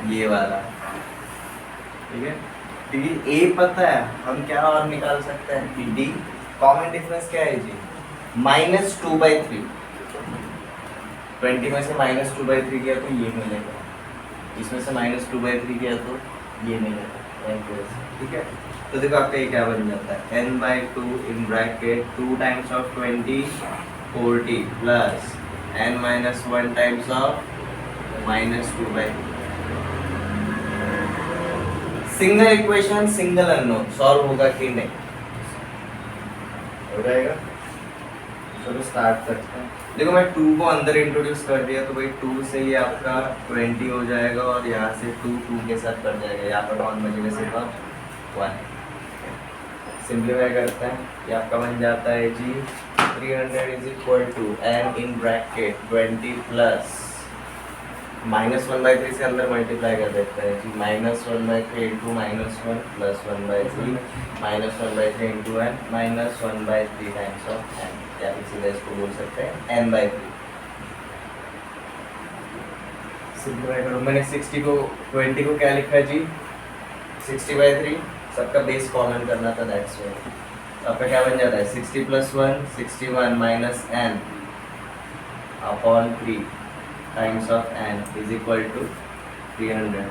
ये वाला, ठीक है। क्योंकि a पता है, हम क्या और निकाल सकते हैं कि d कॉमन डिफरेंस क्या है जी? -2/3। 20 में से -2/3 किया तो ये मिलेगा, इसमें से -2/3 किया तो ये मिलेगा, ठीक है। तो देखो आपका ये क्या बन जाता है? n/2 in bracket 2 times of 20 40 plus n-1 times of -2/3। Single equation single unknown, solve होगा कि नहीं? हो जाएगा। चलो स्टार्ट करते हैं। देखो मैं 2 को अंदर इंट्रोड्यूस कर दिया तो भाई 2 से ये आपका 20 हो जाएगा और यहाँ से 2 के साथ कट जाएगा। यहाँ पर कौन बचेगा? सिर्फ 1। सिंप्लीफाई करते हैं, ये आपका बन जाता है जी 300 is equal to n in bracket 20 plus -1/3 से अंदर मल्टीप्लाई कर देते हैं जी, -1/3 into -1 plus 1/3 -1/3 into n -1/3 times of n, या फिर सीधे इसको बोल सकते हैं n/3। सिंप्लीफाई करो, मैंने 60 को 20 को क्या लिखा जी? 60/3, सबका बेस कॉमन करना था, दैट्स व्हाई। तो आपका क्या बन जाता है? 60 + 1 61 minus n upon 3 times of n is equal to 300।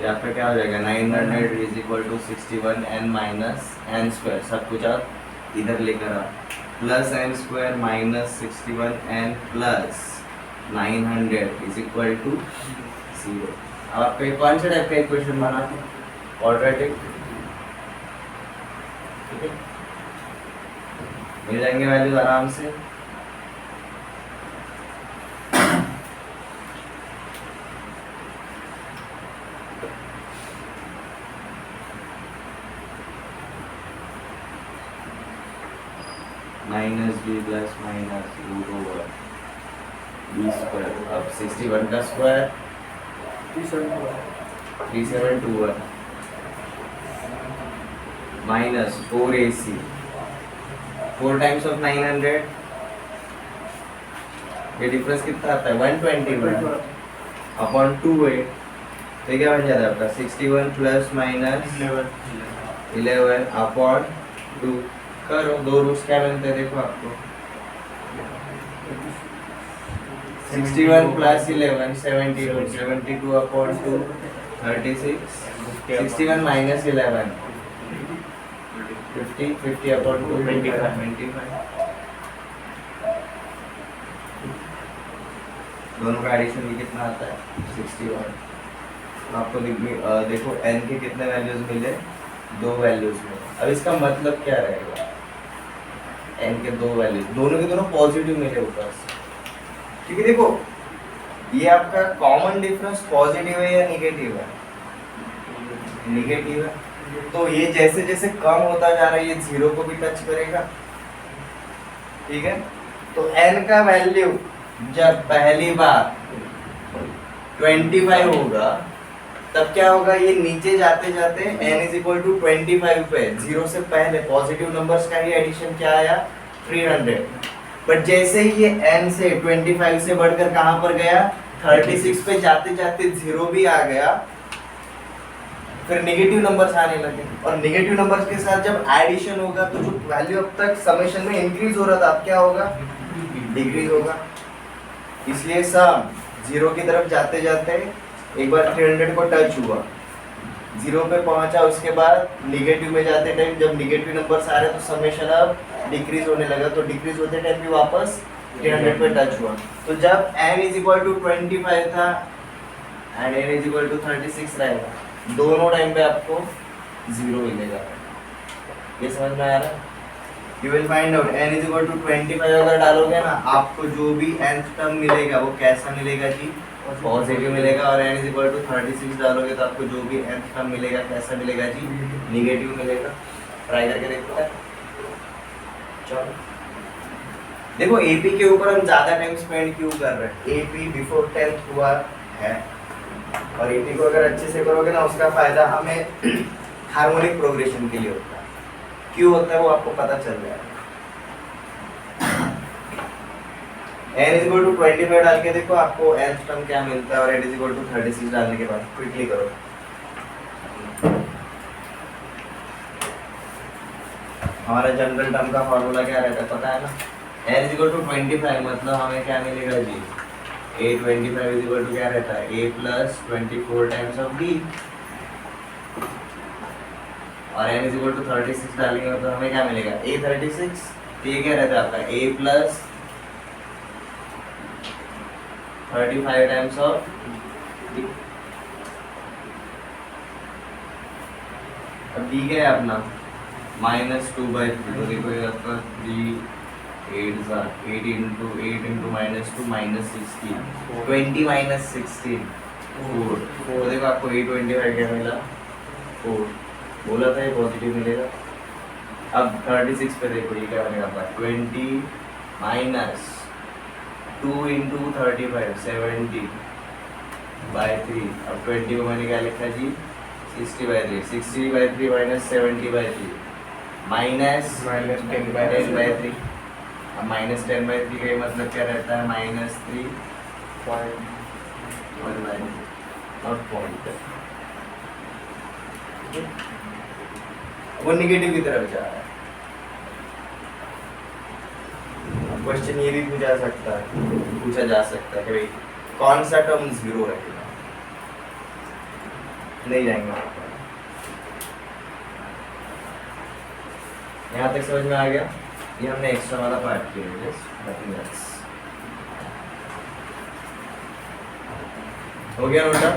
ये आपका क्या हो जाएगा? 900 is equal to 61 n minus n square, सब कुछ आप इधर लेकर आओ, plus n square minus 61 n plus 900 is equal to 0। अब आपका कौन सा टाइप का इक्वेशन बना? क्वाड्रेटिक, ठीक है। मिल जाएंगे वैल्यूज आराम से। -b plus -√/b square. अब 61 का square 3721 minus 4ac 4 times of 900 ये डिफरेंस कितना आता है 121 अपॉन 2 है, तो क्या बन जाता है आपका 61 प्लस माइनस 11 अपॉन 2। करो दो रूट्स क्या बनते हैं देखो आपको 61 प्लस 11 72 72 अपॉन 2 36 61 माइनस 11 50 50 अपॉन 2 25 दोनों का एडिशन भी कितना आता है 61। आपको देखो n के कितने वैल्यूज मिले, दो वैल्यूज मिले। अब इसका मतलब क्या रहेगा, n के दो वैल्यूज दोनों के दोनों पॉजिटिव मिले ऊपर से, क्योंकि देखो ये आपका कॉमन डिफरेंस पॉजिटिव है या निगेटिव है, निगेटिव है। तो ये जैसे जैसे कम होता जा रहा है ये जीरो को भी टच करेगा, ठीक है। तो n का वैल्यू जब पहली बार 25 होगा तब क्या होगा, ये नीचे जाते जाते n इज इक्वल टू 25 पे जीरो से पहले पॉजिटिव नंबर्स का ही एडिशन क्या आया 300। बट जैसे ही ये n से 25 से बढ़कर कहां पर गया 36 पे जाते जाते जीरो भी आ गया, फिर नेगेटिव नंबर्स आने लगे। और नेगेटिव नंबर्स के साथ जब एडिशन होगा तो जो वैल्यू अब तक समेशन में इंक्रीज हो रहा था अब क्या होगा, डिक्रीज होगा। इसलिए सम जीरो की तरफ जाते जाते एक बार 300 को टच हुआ, जीरो पे पहुंचा, उसके बाद निगेटिव में जाते टाइम जब निगेटिव नंबर्स आ रहे तो समेशन अब डिक्रीज होने लगा, तो डिक्रीज होते टाइम भी वापस 300 पे टच हुआ। तो जब n इज इक्वल टू 25 था and n is equal to 36 रहेगा, दोनों टाइम पे आपको जीरो मिलेगा। ये समझ में आ रहा है। You will find out n is equal to 25 अगर डालोगे ना आपको जो भी nth टर्म मिलेगा वो कैसा मिलेगा जी, पॉजिटिव मिलेगा। और n is equal to 36 डालोगे तो आपको जो भी nth टर्म मिलेगा कैसा मिलेगा जी, निगेटिव मिलेगा। ट्राई करके देखो। चलो देखो एपी के ऊपर हम ज्यादा टाइम स्पेंड क्यों कर रहे हैं, एपी बिफोर 10th हुआ है और एपी को अगर अच्छे से करोगे ना उसका फायदा हमें हार्मोनिक प्रोग्रेशन के लिए होता है। क्यों होता है वो आपको पता चल जाएगा। n is equal to 25 डाल के देखो आपको nth टर्म क्या मिलता है और n is equal to 36 डालने के बाद क्विकली करो। हमारा जनरल टर्म का फॉर्मूला क्या रहता है पता है ना, n is equal to 25 मतलब हमें क्या मिलेगा जी, a25 is equal to क्या रहता है a plus 24 times of d और n is equal to 36 डालेंगे तो हमें क्या मिलेगा a36। तो ये क्या रहता है आपका a plus 35 times of d। अब d क्या है अपना -2/3, तो देखो ये आपका 3 8 into 8 into -2 -16 20 -16 4। तो देखो आपको a25 क्या मिला 4, बोला था ये पॉजिटिव मिलेगा। अब 36 पे देखो ये क्या बनेगा आपका 20 माइनस 2 इंटू 35 70/3। अब 20 को मैंने क्या लिखा जी 60/3 60/3 माइनस 70/3 माइनस 10/3। अब माइनस 10/3 का मतलब क्या रहता है -3.1 नॉट पॉइंट, वो निगेटिव की तरफ जा रहा है। क्वेश्चन ये भी पूछा जा सकता है कि भाई कौन सा टर्म जीरो रहेगा, नहीं जाएंगे। यहाँ तक समझ में आ गया। ये हमने एक्स्ट्रा वाला पार्ट किया, हो गया नोटा।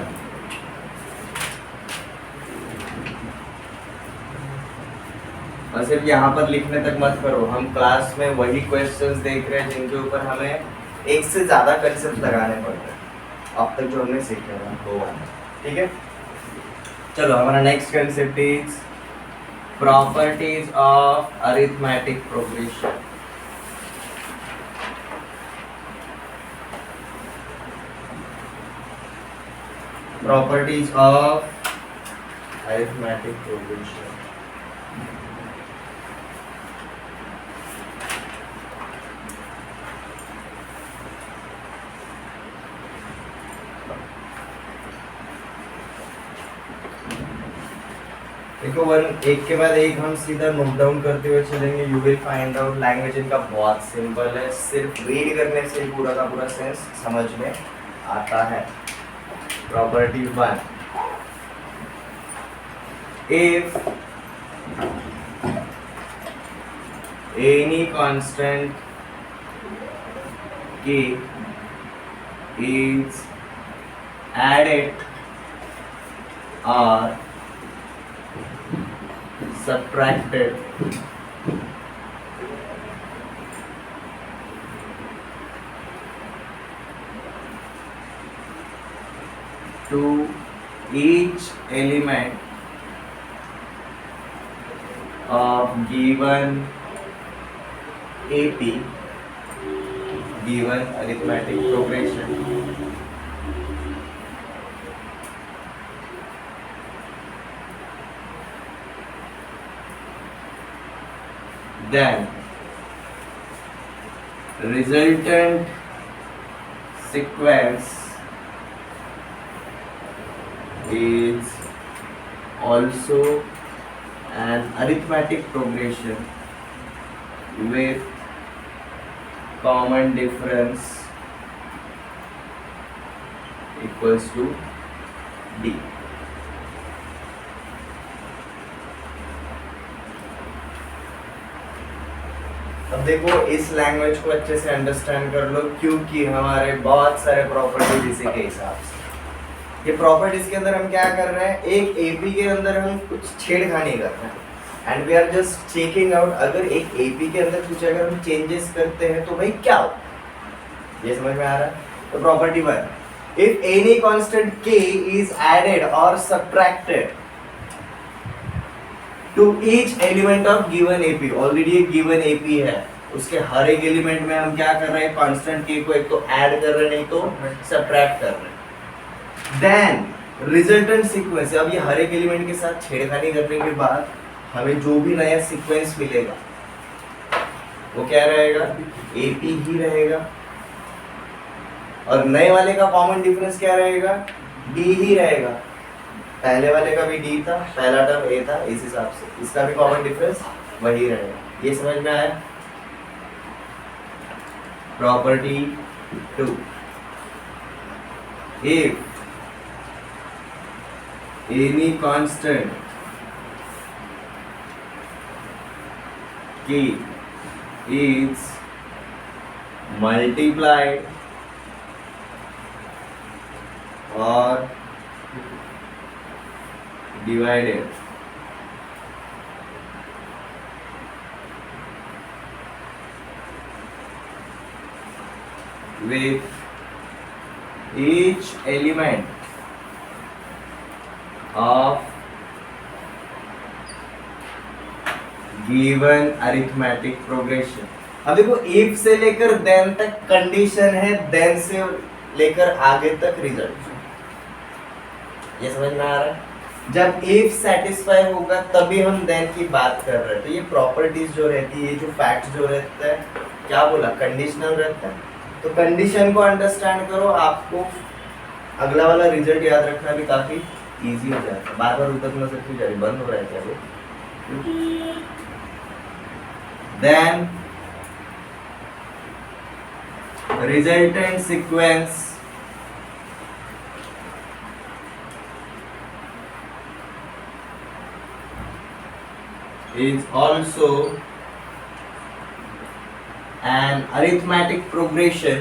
और सिर्फ यहाँ पर लिखने तक मत करो, हम क्लास में वही क्वेश्चंस देख रहे हैं जिनके ऊपर हमें एक से ज़्यादा कंसेप्ट लगाने पड़ते हैं अब तक जो हमने सीखे हैं वो वाला, ठीक है। चलो हमारा next concept is properties of arithmetic progression. Properties of arithmetic progression. देखो वन एक के बाद एक हम सीधा नोट डाउन करते हुए चलेंगे. You will find out. Language इनका बहुत सिंपल है, सिर्फ रीड करने से ही पूरा का पूरा सेंस समझ में आता है. Property 1. If any constant k is added or subtracted to each element of given AP, given arithmetic progression, then resultant sequence is also an arithmetic progression with common difference equals to D. अब देखो इस language को अच्छे से understand कर लो, क्योंकि हमारे बहुत सारे प्रॉपर्टीज इसी के हिसाब से. ये प्रॉपर्टीज के अंदर हम क्या कर रहे हैं, एक एपी के अंदर हम कुछ छेड़खानी कर रहे हैं and we are just checking out अगर एक एपी के अंदर कुछ अगर हम चेंजेस करते हैं तो भाई क्या हो. ये समझ में आ रहा है. तो property 1, if any constant k is added और subtracted to each element of given AP. Already एक गिवन एपी है, उसके हर एक एलिमेंट में हम क्या कर रहे हैं, कांस्टेंट k को एक तो ऐड कर रहे हैं नहीं तो सब्ट्रैक्ट कर रहे हैं. Then resultant sequence. अब ये हर एक एलिमेंट के साथ छेड़खानी करने के बाद हमें जो भी नया सीक्वेंस मिलेगा वो क्या रहेगा, एपी ही रहेगा. और नए वाले का कॉमन डिफरेंस क्या रहेगा, डी ही रहेगा. पहले वाले का भी डी था, पहला टर्म ए था, इस हिसाब से इसका भी कॉमन डिफरेंस वही रहेगा. ये समझ में आया. Property 2, if any constant k is multiplied or divided with each element of given arithmetic progression. अब देखो if से लेकर then तक कंडीशन है, then से लेकर आगे तक रिजल्ट. ये समझ में आ रहा है. जब if सेटिस्फाई होगा तभी हम then की बात कर रहे हैं. तो ये प्रॉपर्टीज जो रहती है, ये जो फैक्ट जो रहता है, क्या बोला, कंडीशनल रहता है. तो कंडीशन को अंडरस्टैंड करो, आपको अगला वाला रिजल्ट याद रखना भी काफी इजी हो जाता है. बार बार उतर ना सकती जा रही, बंद हो रहा है क्या वो. Then resultant sequence is also an arithmetic progression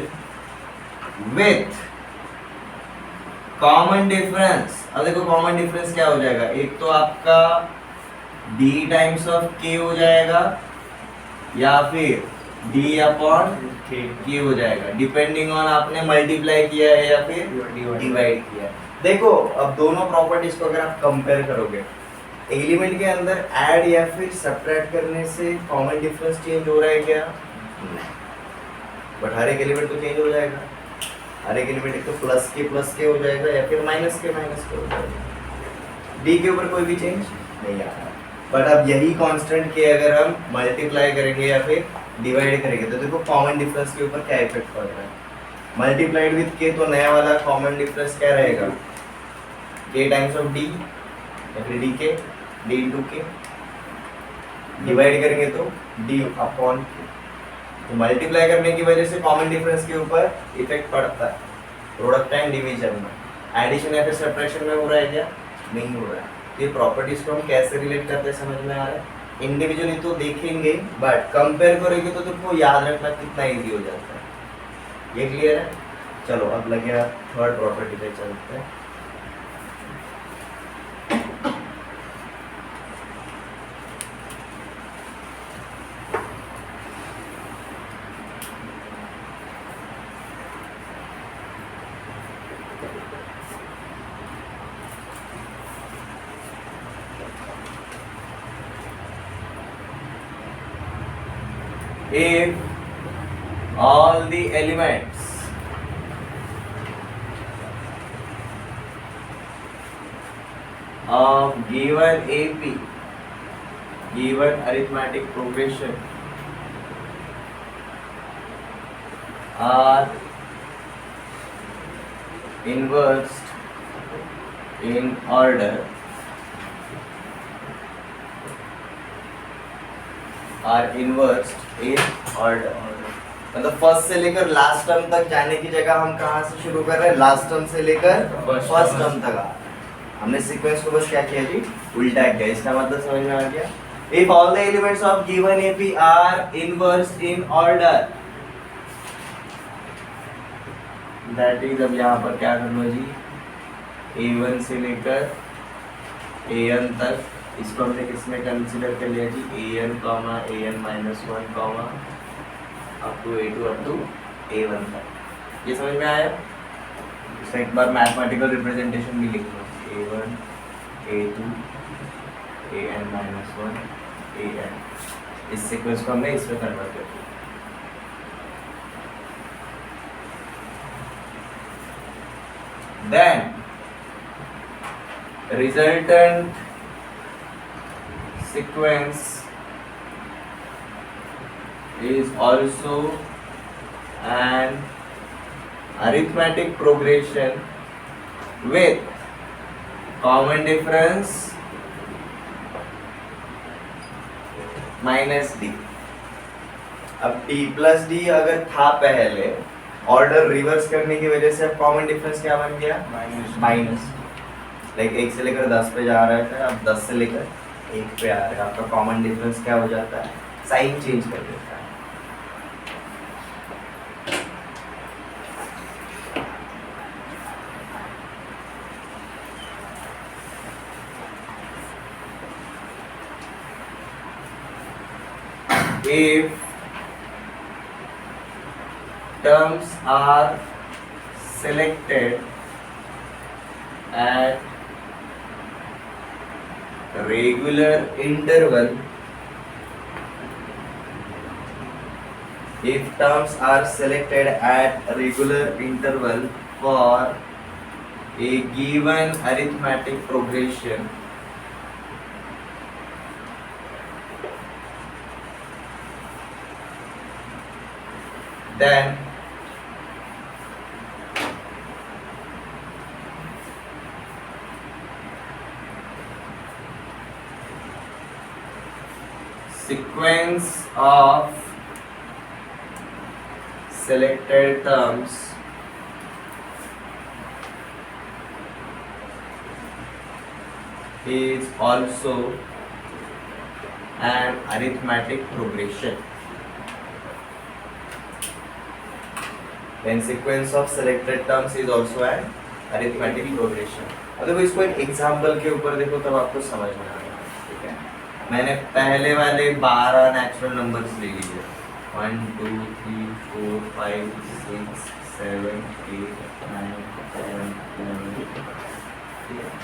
with common difference. अब देखो कॉमन डिफरेंस क्या हो जाएगा, एक तो आपका d टाइम्स ऑफ k हो जाएगा या फिर d अपॉन k हो जाएगा, डिपेंडिंग ऑन आपने मल्टीप्लाई किया है या फिर डिवाइड किया है. देखो अब दोनों प्रॉपर्टीज को अगर आप कंपेयर करोगे, एलिमेंट के अंदर ऐड या फिर सब्ट्रैक्ट करने से कॉमन डिफरेंस चेंज हो रहा है क्या, नहीं. बट हर एक एलिमेंट तो चेंज हो जाएगा. हर एक एलिमेंट एक तो प्लस के हो जाएगा या फिर माइनस के हो जाएगा. डी के ऊपर कोई भी चेंज नहीं आ रहा. बट अब यही कांस्टेंट के अगर हम मल्टीप्लाई करेंगे या फिर डिवाइड करेंगे तो देखो कॉमन डिफरेंस के ऊपर क्या इफेक्ट पड़ रहा है. मल्टीप्लाइड विद के तो नया वाला कॉमन डिफरेंस क्या रहेगा, के टाइम्स ऑफ डी या फिर डी के डी इंटू के, डिवाइड करेंगे तो डी अपॉन के। तो मल्टीप्लाई करने की वजह से कॉमन डिफरेंस के ऊपर इफेक्ट पड़ता है प्रोडक्ट एंड डिवीजन में। एडिशन या फिर सब्ट्रैक्शन में हो रहा है क्या? नहीं हो रहा है। ये प्रॉपर्टीज को हम कैसे रिलेट करते हैं समझ में आ रहा है? इंडिविजुअली तो देखेंगे बट कंपेयर करेंगे तो तुमको याद रखना कितना इजी हो जाता है। ये क्लियर है? चलो अब लगे थर्ड प्रॉपर्टी पे चलते हैं। If all the elements of given AP, given arithmetic progression are inversed in order, मतलब फर्स्ट से लेकर लास्ट टर्म तक जाने की जगह हम कहाँ से शुरू कर रहे हैं? लास्ट टर्म से लेकर फर्स्ट टर्म तक। हमने सीक्वेंस को बस क्या किया जी? उल्टा किया। इसका मतलब समझ में आ गया? If all the elements of given AP are inversed in order, that is, अब यहाँ पर क्या कर लो जी? A1 से लेकर AN तक, इसको हमने किसमें कंसीडर कर लिया जी? AN, AN-1, up to A2 up to A1 तक। ये समझ में आया? इसका एक बार मैथमेटिकल रिप्रेजेंटेशन भी लिख लो। A1, A2, AN-1, AN। इस सीक्वेंस को हमने इसमें कन्वर्ट कर दिया। Then resultant sequence is also an arithmetic progression with common difference minus d। अब d प्लस d अगर था पहले, ऑर्डर रिवर्स करने की वजह से अब कॉमन डिफरेंस क्या बन गया? माइनस। लाइक 1 से लेकर 10 पे जा रहा था, अब 10 से लेकर 1 पे आ रहा है। आपका कॉमन डिफरेंस क्या हो जाता है? साइन चेंज कर देता है। If terms are selected at regular interval, if terms are selected at regular interval for a given arithmetic progression, then sequence of selected terms is also an arithmetic progression। Then sequence of selected terms is also an arithmetic progression। अब देखो इसको एक example के ऊपर देखो तब आपको समझ में आएगा। ठीक है, मैंने पहले वाले 12 नेचुरल नंबर्स ले लिए, 1 2 3 4 5 6 7 8 9 10 11।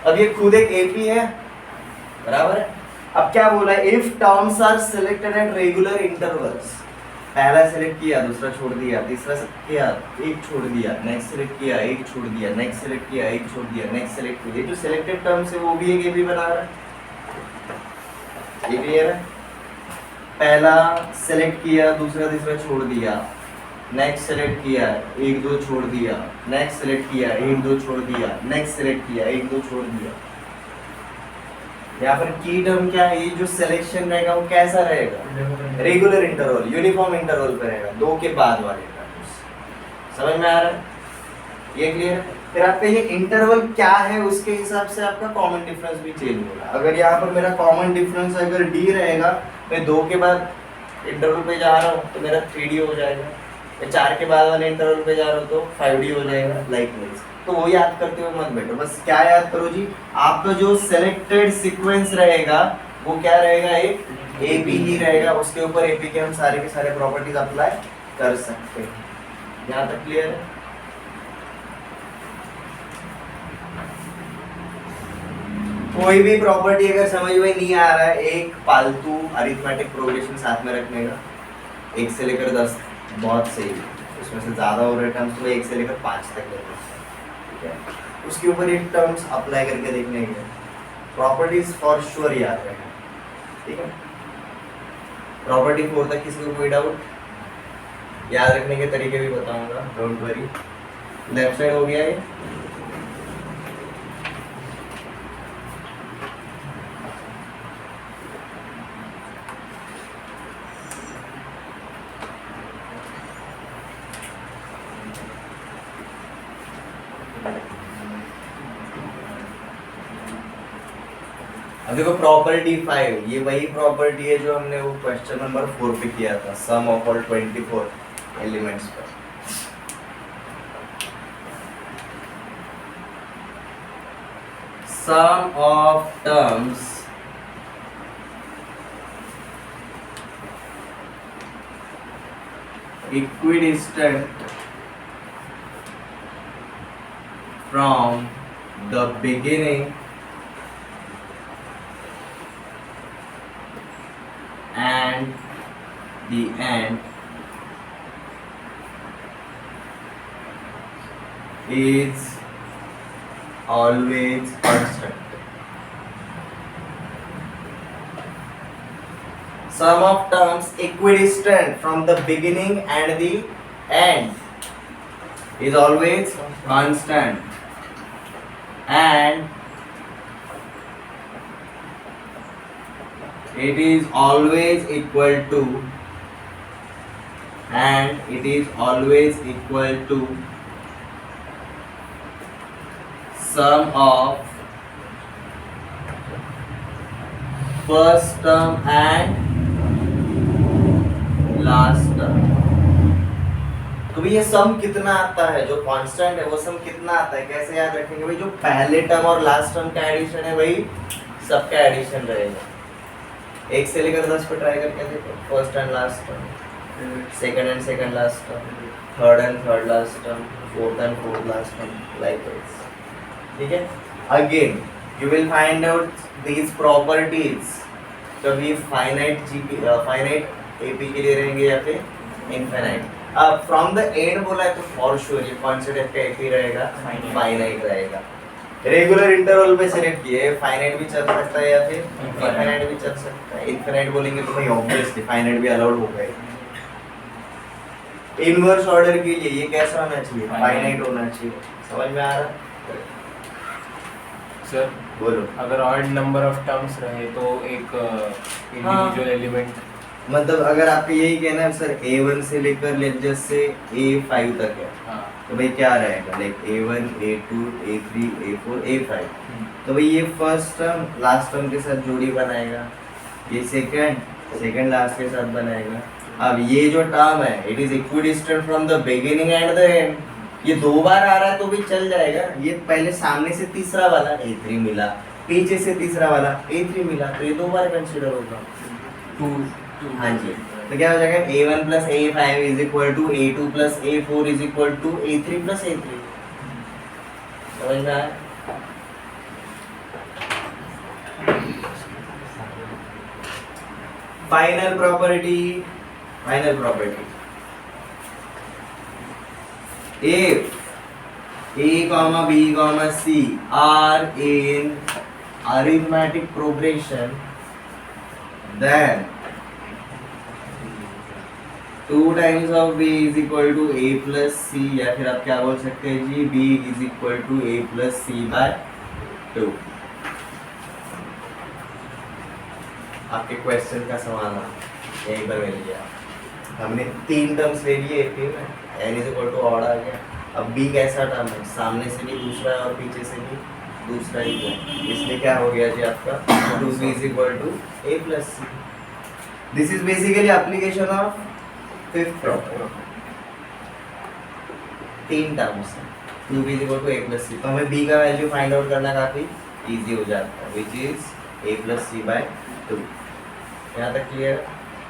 अब ये खुद एक एपी है, बराबर है। अब क्या बोला है? If terms are selected at regular intervals, पहला सेलेक्ट किया, दूसरा छोड़ दिया, तीसरा किया, एक छोड़ दिया, नेक्स्ट सेलेक्ट किया, एक छोड़ दिया, नेक्स्ट सेलेक्ट किया, एक छोड़ दिया, नेक्स्ट सेलेक्ट किया। जो सिलेक्टेड टर्म्स है वो भी एक एपी बना रहा है। ये क्लियर है? पहला सेलेक्ट किया, दूसरा तीसरा छोड़ दिया, नेक्स्ट सेलेक्ट किया, एक दो छोड़ दिया, नेक्स्ट सेलेक्ट किया, एक दो छोड़ दिया, नेक्स्ट सेलेक्ट किया, एक दो छोड़ दिया। यहाँ पर की टर्म क्या है, ये जो सिलेक्शन रहेगा वो कैसा रहेगा, रेगुलर इंटरवल, यूनिफॉर्म इंटरवल पे रहेगा, 2 के बाद वाले टर्म्स। समझ में आ रहा है, ये क्लियर है। फिर आपका ये इंटरवल क्या है उसके हिसाब से आपका कॉमन डिफरेंस भी चेंज होगा। अगर यहाँ पर मेरा कॉमन डिफरेंस अगर डी रहेगा, मैं 2 के बाद इंटरवल पे जा रहा हूँ तो मेरा 3D हो जाएगा, मैं 4 के बाद वाले इंटरवल पे जा रहा हूँ तो 5D हो जाएगा, लाइकवाइज। तो वो याद करते हुए मत बैठो, बस क्या याद करो जी, आपका जो सिलेक्टेड सीक्वेंस रहेगा वो क्या रहेगा, एक एपी ही रहेगा, उसके ऊपर एपी के हम सारे के सारे प्रॉपर्टीज अप्लाई कर सकते हैं। यहाँ तक क्लियर है। कोई भी प्रॉपर्टी अगर समझ में नहीं आ रहा है, एक पालतू अरिथमेटिक प्रोग्रेशन साथ में रखने का, 1 से लेकर 10 बहुत सही है, उसमें से ज़्यादा हो रहे टर्म्स तो 1 से लेकर 5 तक लेते हैं, ठीक है। उसके ऊपर एक टर्म्स अप्लाई करके देखने के, प्रॉपर्टीज फॉर श्योर याद रखें, ठीक है। प्रॉपर्टी 4 तक किसी को कोई डाउट, याद रखने के तरीके भी बताऊंगा, डोंट वरी। लेफ्ट साइड हो गया ये, अब देखो प्रॉपर्टी 5, ये वही प्रॉपर्टी है जो हमने वो क्वेश्चन नंबर 4 पे किया था, सम ऑफ ऑल 24 एलिमेंट्स पर। Sum of terms equidistant from the beginning and the end is always constant. Sum of terms equidistant from the beginning and the end is always constant, and it is always equal to, and it is always equal to sum of first term and last term. तो ये सम कितना आता है, जो constant है वो सम कितना आता है, कैसे याद रखेंगे भाई, जो पहले टर्म और लास्ट टर्म का एडिशन है वही सबका एडिशन रहेगा। 1 से लेकर 10 पे ट्राई करके देखो, first and last term, second and second last term, third and third last term, fourth and fourth last term, likewise, ठीक है। Again you will find out these properties जब ये फाइनाइट एपी के लिए रहेंगे या फिर इनफाइनाइट। अब फ्रॉम द एंड बोला है तो फॉर श्योर ये कौन से टाइप का एपी रहेगा, फाइनाइट रहेगा। रेगुलर इंटरवल पे सिलेक्ट किए, फाइनाइट भी चल सकता है या फिर इनफाइनाइट भी चल सकता है। इनफाइनाइट बोलेंगे तो भाई ऑब्वियसली फाइनाइट भी अलाउड हो गए। इनवर्स ऑर्डर के लिए ये कैसा होना चाहिए, फाइनाइट होना चाहिए। समझ में आ रहा सर? बोलो। अगर ऑड नंबर ऑफ टर्म्स रहे तो एक इंडिविजुअल एलिमेंट, मतलब अगर आपको यही कहना है सर A1 से लेकर लेक्चर से A5 तक है, हाँ, तो भाई क्या रहेगा, like A1 A2 A3 A4 A5, तो भाई ये फर्स्ट टर्म लास्ट टर्म के साथ जोड़ी बनाएगा, ये सेकंड लास्ट के साथ बनाएगा। अब ये जो टर्म है it is equidistant from the beginning and the end, ये 2 बार आ रहा है तो भी चल जाएगा। ये पहले सामने से तीसरा वाला A3 मिला, पीछे से तीसरा वाला A3 मिला, तो ये 2 बार कंसीडर होगा। 2 हाँ जी, तो क्या हो जाएगा, A1 plus A5 is equal to A2 plus A4 is equal to A3 plus A3। समझ में आया? Final property if A, B, C are in arithmetic progression, then 2 times of B is equal to A plus C, या फिर आप क्या बोल सकते हैं जी, B is equal to A plus C by 2। आपके क्वेश्चन का समाधान यहीं पर मिल गया। हमने 3 टर्म्स ले लिए AP में, n is equal to odd आ गया। अब b कैसा टर्म है, सामने से भी दूसरा है और पीछे से भी दूसरा ही है, इसलिए क्या हो गया जी आपका 2b is equal to a plus c। This is basically application of fifth property. 3 terms है, 2b is equal to a plus c। तो हमें b का वैल्यू फाइंड आउट करना काफी इजी हो जाता है, which is a plus c by 2। यहाँ तक क्लियर?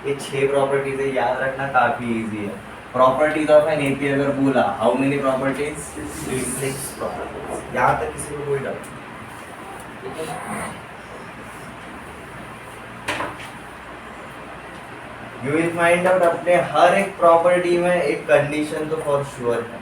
ये 6 प्रॉपर्टीज है, याद रखना काफी इजी है। प्रॉपर्टीज ऑफ एन एपी अगर बोला, हाउ मेनी प्रॉपर्टीज? 6 प्रॉपर्टीज। यहाँ तक किसी को कोई doubt? You will find out अपने हर एक प्रॉपर्टी में एक कंडीशन तो फॉर श्योर है।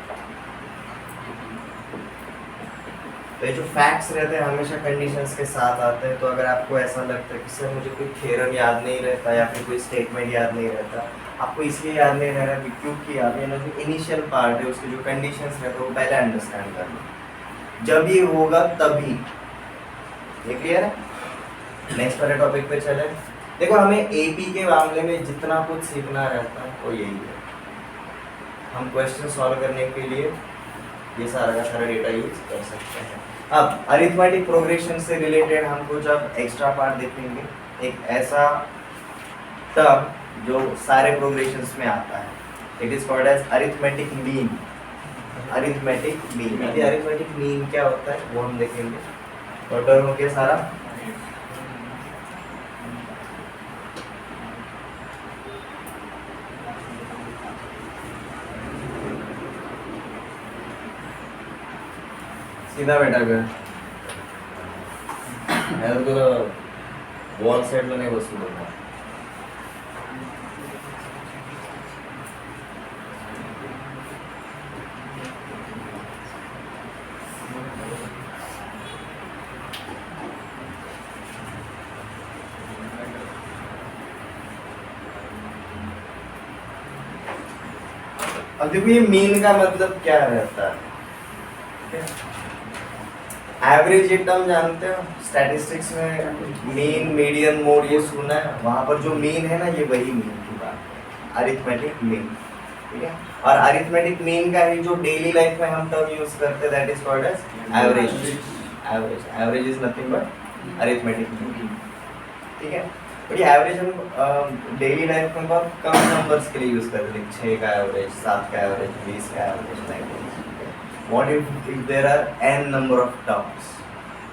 तो ये जो फैक्ट्स रहते हैं हमेशा कंडीशंस के साथ आते हैं। तो अगर आपको ऐसा लगता है कि सर मुझे कोई थ्योरम याद नहीं रहता या फिर कोई स्टेटमेंट याद नहीं रहता, आपको इसलिए याद नहीं रह रहा क्योंकि आप ये ना जो इनिशियल पार्ट है उसके जो कंडीशंस रहते हैं वो पहले अंडरस्टैंड कर लो। जब ये होगा तभी ये क्लियर है। नेक्स्ट वाले टॉपिक पे चले। देखो हमें एपी के मामले में जितना कुछ सीखना रहता है वो यही है। हम क्वेश्चन सॉल्व करने के लिए ये सारा का सारा डेटा यूज कर सकते हैं। अब अरिथमेटिक प्रोग्रेशन से रिलेटेड हम कुछ अब एक्स्ट्रा पार्ट देखेंगे। एक ऐसा टर्म जो सारे प्रोग्रेशंस में आता है, it is called as arithmetic mean. Arithmetic mean, ये अरिथमेटिक मीन क्या होता है वो हम देखेंगे। और टर्म हो गया सारा सीधा बेटा कर वॉल सेट में नहीं बसूँ अब देखो ये मीन का मतलब क्या रहता है। एवरेज एक टर्म जानते हो, स्टैटिस्टिक्स में मीन मीडियन मोड ये सुना है, वहां पर जो मीन है ना ये वही मीन की बात है, अरिथमेटिक मीन। ठीक है, और अरिथमेटिक मीन का ही जो डेली लाइफ में हम टर्म यूज करते हैं that is called as average. Average is nothing but arithmetic mean. ठीक है, और ये एवरेज हम डेली लाइफ में बहुत कम नंबर्स के लिए यूज करते हैं। 6 का एवरेज, 7 का एवरेज, 20 का average, 19। What if there are n number of terms?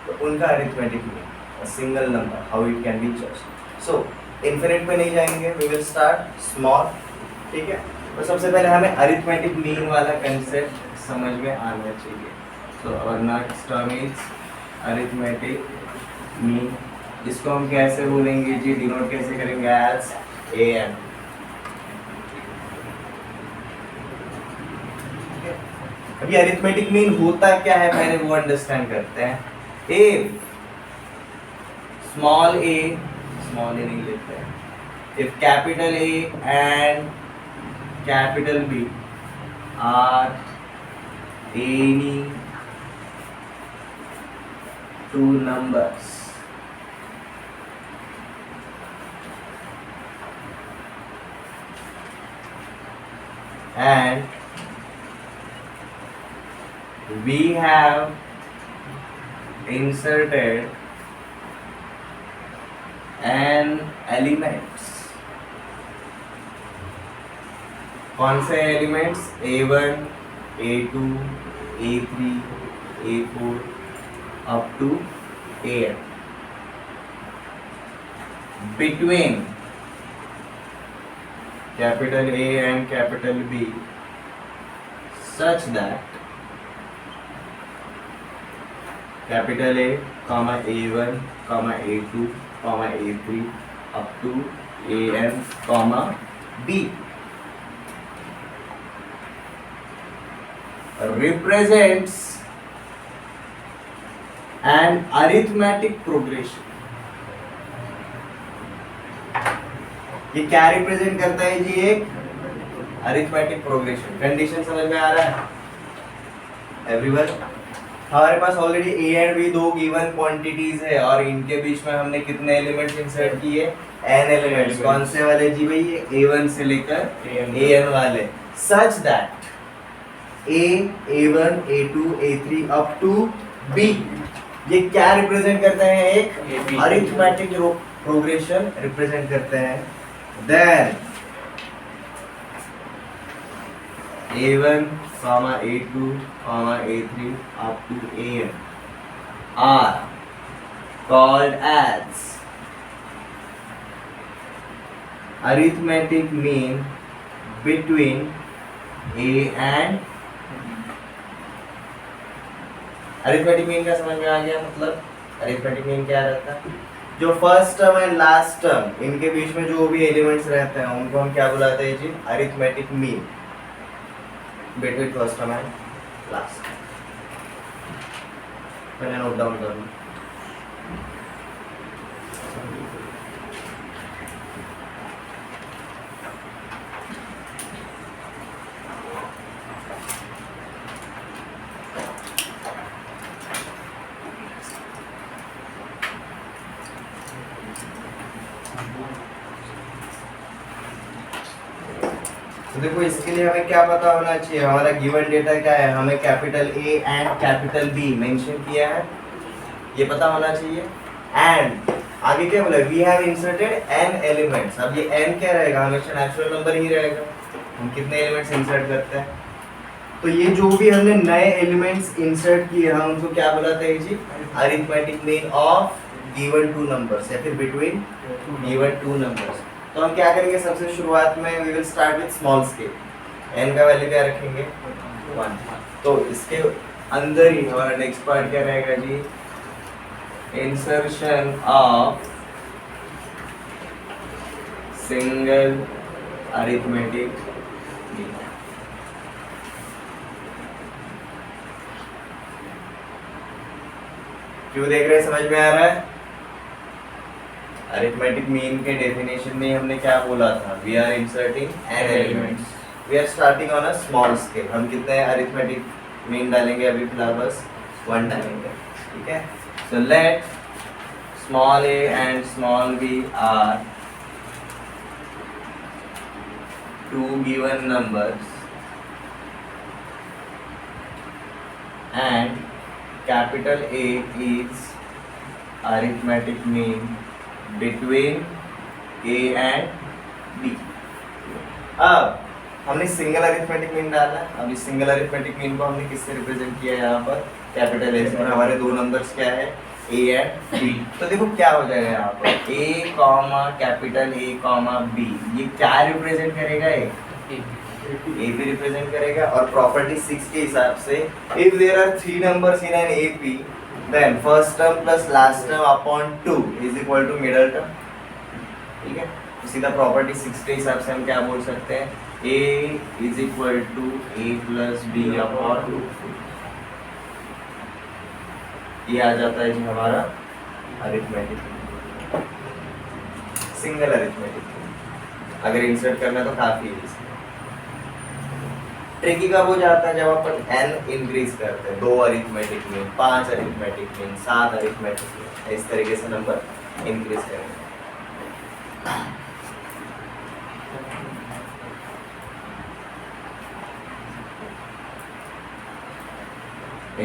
तो उनका arithmetic mean, a single number, how it can be judged. So infinite पे नहीं जाएंगे, we will start small. ठीक है, तो सबसे पहले हमें arithmetic mean वाला concept समझ में आना चाहिए। So our next term is arithmetic mean. इसको हम कैसे बोलेंगे जी, डिनोट कैसे करेंगे? as am। अभी अरिथमेटिक मीन होता क्या है पहले वो अंडरस्टैंड करते हैं। इफ स्मॉल ए नहीं लेते हैं, if capital A and capital B are any two numbers and we have inserted an elements। कौन से elements? A1, A2, A3, A4 up to AN between capital A and capital B such that capital A, A1, A2, A3 up to AN, B represents an arithmetic progression। ये क्या represent करता है जी? एक arithmetic progression. Condition समझ में आ रहा है everyone? हमारे पास ऑलरेडी ए एंड बी दो गिवन क्वांटिटीज है और इनके बीच में हमने कितने एलिमेंट्स इंसर्ट किए, एन एलिमेंट्स। कौन से वाले जी भाई, ये A1 से लेकर AN वाले, such that A1 A2 A3 up to B ये क्या रिप्रेजेंट करते हैं, एक अरिथमेटिक प्रोग्रेशन रिप्रेजेंट करते हैं। Then A1, A2, A3 up to AN are called as arithmetic mean between A and arithmetic mean का समझ में आ गया, मतलब अरिथमेटिक मीन क्या रहता है, जो first term and last term इनके बीच में जो भी एलिमेंट्स रहते हैं उनको हम क्या बुलाते हैं जी, arithmetic mean between first term and last। पहले नोट डाउन कर लो। तो देखो इसके लिए हमें क्या पता होना चाहिए, हमारा गिवन डेटा क्या है, हमें capital A and capital be mention किया है, ये पता होना चाहिए। एंड आगे क्या बोला, we have inserted n elements. अब ये एन क्या रहेगा, हमेशा नेचुरल नंबर ही रहेगा, हम कितने एलिमेंट्स इंसर्ट करते हैं। तो ये जो भी हमने नए एलिमेंट्स इंसर्ट किए हम उनको क्या बुलाते हैं जी, arithmetic mean of given two numbers या फिर बिटवीन गिवन टू नंबर्स। तो हम क्या करेंगे, सबसे शुरुआत में we will start with small scale, n का वैल्यू क्या रखेंगे 1। तो इसके अंदर ही हमारा नेक्स्ट पार्ट क्या रहेगा जी, insertion of single arithmetic mean. क्यों देख रहे हैं, समझ में आ रहा है। अरिथमेटिक मीन के डेफिनेशन में हमने क्या बोला था, we are inserting n elements, we are starting on a small scale. हम कितने अरिथमेटिक मीन डालेंगे, अभी फिलहाल बस 1 डालेंगे, ठीक है। So let small a and small b are two given numbers and capital A is arithmetic mean between A and B। अब हमने सिंगल अरिथमेटिक मीन डाला है। अब इस सिंगल अरिथमेटिक मीन को हमने किससे रिप्रेजेंट किया है, यहाँ पर कैपिटल ए से, और हमारे दो नंबर्स क्या है, A एंड B। तो देखो क्या हो जाएगा यहाँ पर, A comma capital A comma B, ये क्या रिप्रेजेंट करेगा, ए भी रिप्रेजेंट करेगा। और प्रॉपर्टी 6 के हिसाब से if there are 3 numbers in an AP then first term plus last term upon 2 is equal to middle term, ठीक है। तो सीधा प्रॉपर्टी 6 के हिसाब से हम क्या बोल सकते हैं, A is equal to A plus B upon 2। ये आ जाता है जी हमारा अरिथमेटिक, सिंगल अरिथमेटिक। अगर इंसर्ट करना तो काफी है। ट्रिकी कब हो जाता है, जब अपन n इंक्रीज करते हैं, 2 arithmetic mean, 5 arithmetic mean, 7 arithmetic mean, इस तरीके से नंबर इंक्रीज करेंगे।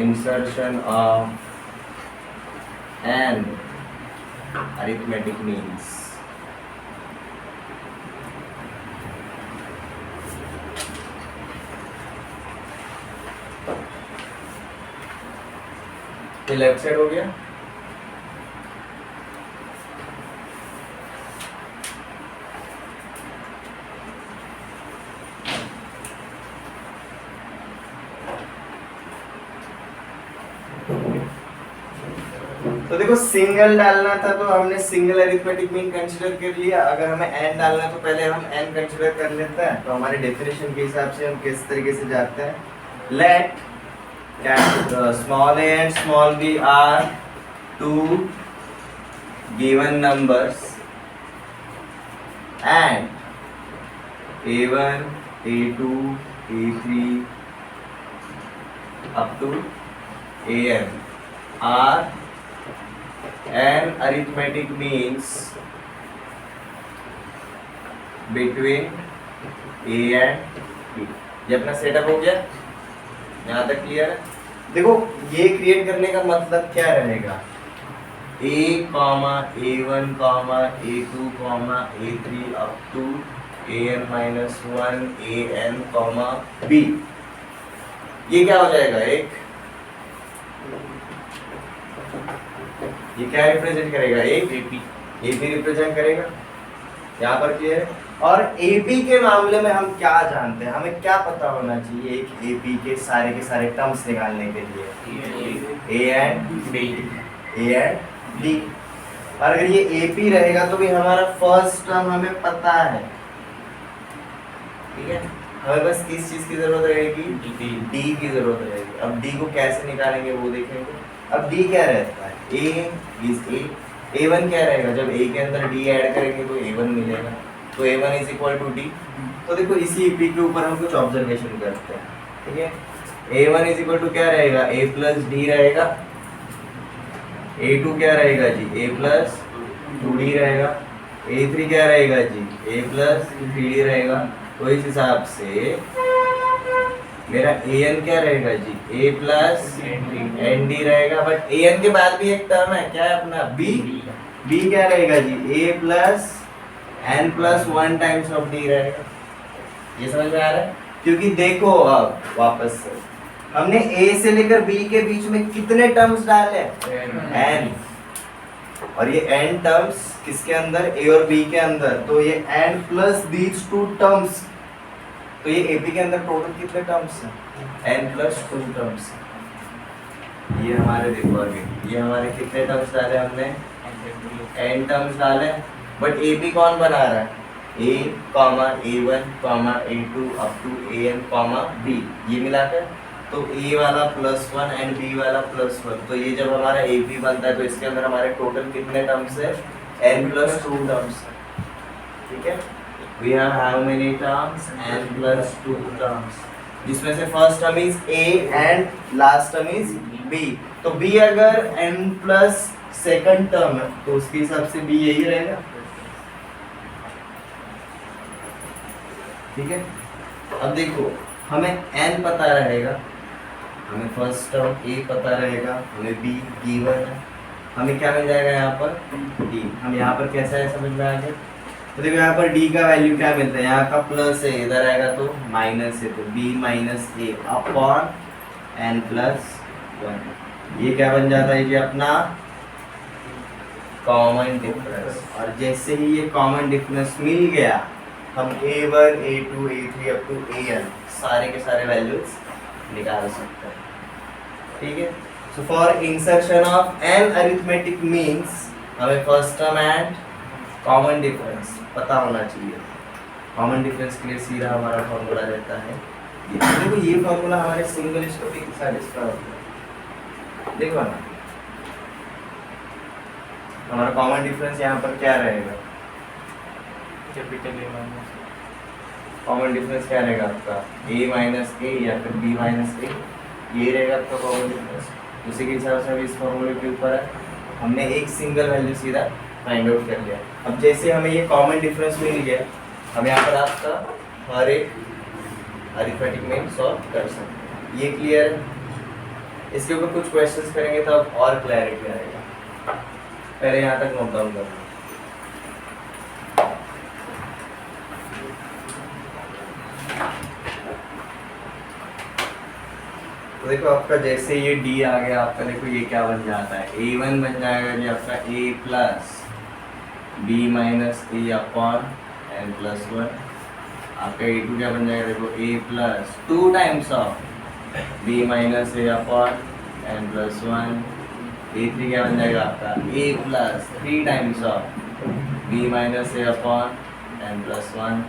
Insertion of n arithmetic means ये लेफ्ट साइड हो गया, तो देखो सिंगल डालना था तो हमने सिंगल अरिथमेटिक मीन कंसीडर कर लिया। अगर हमें n डालना है तो पहले हम n कंसीडर कर लेते हैं। तो हमारे डेफिनेशन के हिसाब से हम किस तरीके से जाते हैं, late small a and small b are 2 given numbers and a1 a2 a3 up to an are an arithmetic means between a and b। ये अपना सेटअप हो गया, यहाँ तक क्लियर है। देखो ये क्रिएट करने का मतलब क्या रहेगा, a comma a1 comma a2 comma a3 up to an minus 1 an comma b। ये क्या हो जाएगा, एक ये क्या रिप्रेजेंट करेगा, एक एपी रिप्रेजेंट करेगा, यहाँ पर क्लियर है। और एपी के मामले में हम क्या जानते हैं, हमें क्या पता होना चाहिए एक एपी के सारे टर्म्स निकालने के लिए, ए एंड डी। और अगर ये एपी रहेगा तो भी हमारा फर्स्ट टर्म हमें पता है, ठीक है। हमें बस किस चीज की जरूरत रहेगी, डी की जरूरत रहेगी। अब डी को कैसे निकालेंगे वो देखेंगे। अब डी क्या रहता है, ए इज ए, a1 क्या रहेगा, जब a के अंदर d ऐड करेंगे तो a1 मिलेगा, तो a1 is equal to d। तो देखो इसी p के ऊपर हम कुछ ऑब्जर्वेशन करते हैं, ठीक है। a1 इज इक्वल टू क्या रहेगा, a प्लस डी रहेगा, a2 क्या रहेगा जी, a प्लस 2d रहेगा, a3 क्या रहेगा जी, a प्लस 3d रहेगा। तो इस हिसाब से मेरा an क्या रहेगा जी, a प्लस nd रहेगा। बट an के बाद भी एक टर्म है, क्या है अपना b क्या रहेगा जी, a plus n plus 1 times of d रहेगा। ये समझ में आ रहा है, क्योंकि देखो अब वापस से हमने a से लेकर b के बीच में कितने टर्म्स डाले, n, और ये n टर्म्स किसके अंदर, a और b के अंदर, तो ये n प्लस दीज 2 टर्म्स, तो ये AP के अंदर टोटल कितने टर्म्स हैं, n प्लस 2 टर्म्स। ये हमारे देखो आगे, ये हमारे कितने टर्म्स डाले हमने, n टर्म्स डाले। बट AP कौन बना रहा है, a comma a1 comma a2 up to an comma b, ये मिलाकर तो a वाला +1 एंड b वाला +1। तो ये जब हमारा AP बनता है तो इसके अंदर हमारे टोटल कितने टर्म्स है, n प्लस 2 टर्म्स, ठीक है। We have how many terms, n plus 2 terms, जिसमें से first term is a and last term is b। तो b अगर n प्लस सेकंड टर्म है तो उसके हिसाब से b यही रहेगा, ठीक है। अब देखो हमें n पता रहेगा, हमें फर्स्ट टर्म a पता रहेगा, हमें b गिवन है, हमें क्या मिल जाएगा यहाँ पर d। हम यहाँ पर कैसा है समझ में आ गया। तो देखो यहाँ पर d का वैल्यू क्या मिलता है, यहाँ का प्लस है, इधर आएगा तो माइनस है, तो b minus a upon n plus 1। ये क्या बन जाता है जी अपना कॉमन डिफरेंस। और जैसे ही ये कॉमन डिफरेंस मिल गया हम a1 a2 a3 up to an सारे के सारे वैल्यूज निकाल सकते हैं, ठीक है। So for insertion of n arithmetic means हमें first term and common difference पता होना चाहिए। कॉमन डिफरेंस के लिए सीधा हमारा फॉर्मूला रहता है, देखो ये फॉर्मूला हमारे सिंगल स्टोरी के सैटिस्फाई होता है। देखो ना हमारा कॉमन डिफरेंस यहाँ पर क्या रहेगा, capital A minus, common difference क्या रहेगा आपका, a माइनस ए या फिर b माइनस ए, ये रहेगा आपका कॉमन डिफरेंस। उसी के हिसाब से अभी इस फॉर्मूले के ऊपर है, हमने एक सिंगल वैल्यू सीधा फाइंड आउट कर लिया। अब जैसे हमें ये कॉमन डिफरेंस मिल गया, हम यहाँ पर आपका हर एक अरिथमेटिक में सॉल्व कर सकते हैं। ये क्लियर है, इसके ऊपर कुछ क्वेश्चंस करेंगे तो अब और क्लैरिटी आएगा। पहले यहाँ तक नोट डाउन करना। तो देखो आपका जैसे ये d आ गया, आपका देखो ये क्या बन जाता है, a1 बन जाएगा जी आपका a plus b minus a upon n plus 1। आपका a2 क्या बन जाएगा, देखो a plus 2 times of b minus a upon n plus 1। a3 क्या बन जाएगा आपका a plus 3 times of b minus a upon n plus 1।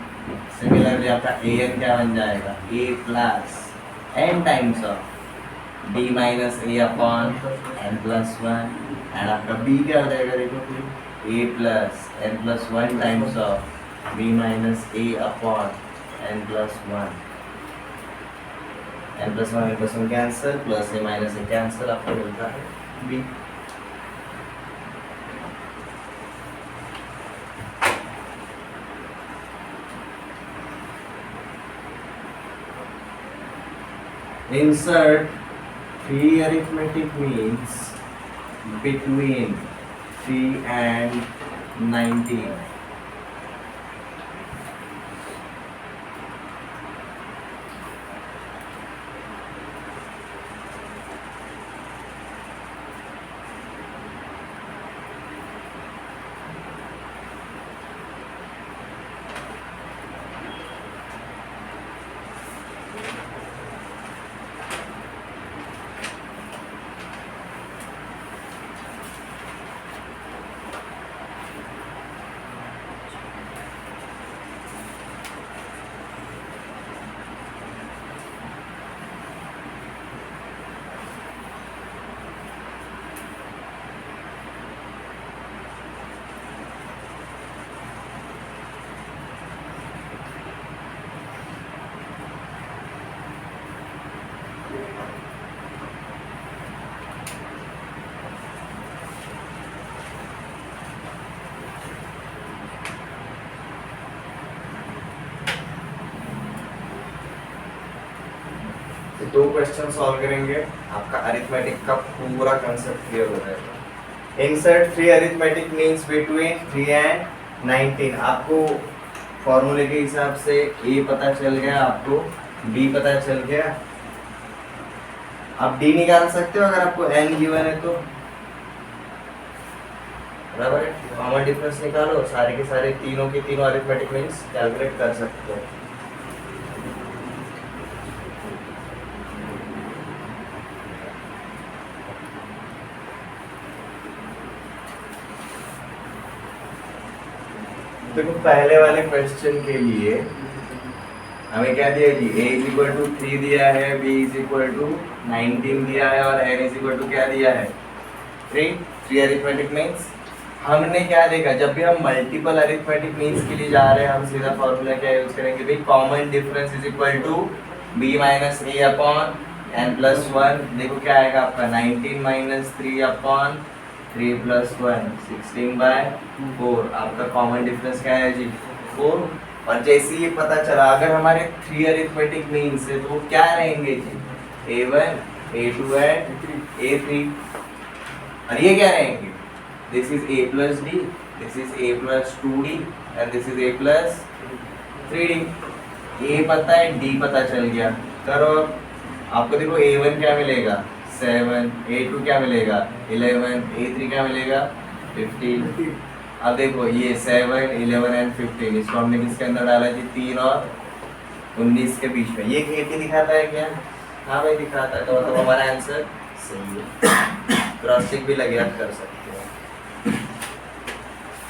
Similarly आपका an क्या बन जाएगा, a plus n times of b minus a upon n plus 1। And आपका b क्या हो जाएगा, देखो फिर a plus n plus 1 times of b minus a upon n plus 1। n plus one cancel, plus A minus A cancel, आपको मिलता है B. Insert 3 arithmetic means between 3 and 19. दो क्वेश्चन सॉल्व करेंगे, आपका अरिथमेटिक का पूरा कंसेप्ट क्लियर हो जाएगा। Insert 3 arithmetic means between 3 and 19। आपको फॉर्मूले के हिसाब से ए पता चल गया, आपको बी पता चल गया। आप डी निकाल सकते हो अगर आपको एन गिवन है तो, बराबर है। कॉमन डिफरेंस निकालो, सारे के सारे तीनों के तीनों अरिथमेटिक मींस कैलकुलेट कर सकते हो। देखो पहले वाले क्वेश्चन के लिए हमें क्या दिया जी, a इज इक्वल टू 3 दिया है, b इज इक्वल टू 19 दिया है और n इज इक्वल टू क्या दिया है 3 अरिथमेटिक मीन्स। हमने क्या देखा, जब भी हम मल्टीपल अरिथमेटिक मीन्स के लिए जा रहे हैं हम सीधा फॉर्मूला क्या यूज करेंगे भाई, common difference is equal to b minus a upon n plus 1। देखो क्या आएगा आपका 19 माइनस 3 अपॉन 3 प्लस 1 16/4। आपका कॉमन डिफरेंस क्या है जी 4। और जैसे ये पता चला अगर हमारे 3 अरिथमेटिक मीन्स है तो वो क्या रहेंगे जी, a1 a2 एंड a3। और ये क्या रहेंगे, this is a plus D, this is a plus 2d and this is a plus 3d। a पता है, d पता चल गया। करो आपको देखो a1 क्या मिलेगा 7, a2 क्या मिलेगा 11, a3 क्या मिलेगा 15। अब देखो ये 7, 11 एंड 15, इसको हमने किसके अंदर डाला जी 3 और 19 के बीच में। ये घेर के दिखाता है क्या, हाँ भाई दिखाता है, तो मतलब हमारा आंसर सही है। क्रॉस चेक भी लगे आप कर सकते हो।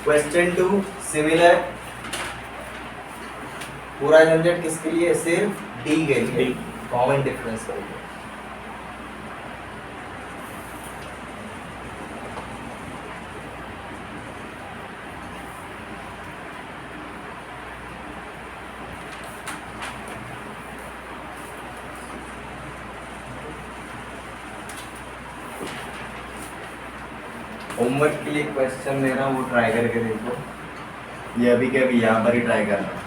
क्वेश्चन 2 सिमिलर, पूरा झंझट किसके लिए, सिर्फ डी के लिए, कॉमन डिफरेंस के लिए। होमवर्क के लिए क्वेश्चन दे रहा हूँ, वो ट्राई करके देखो। ये अभी के अभी यहाँ पर ही ट्राई करना।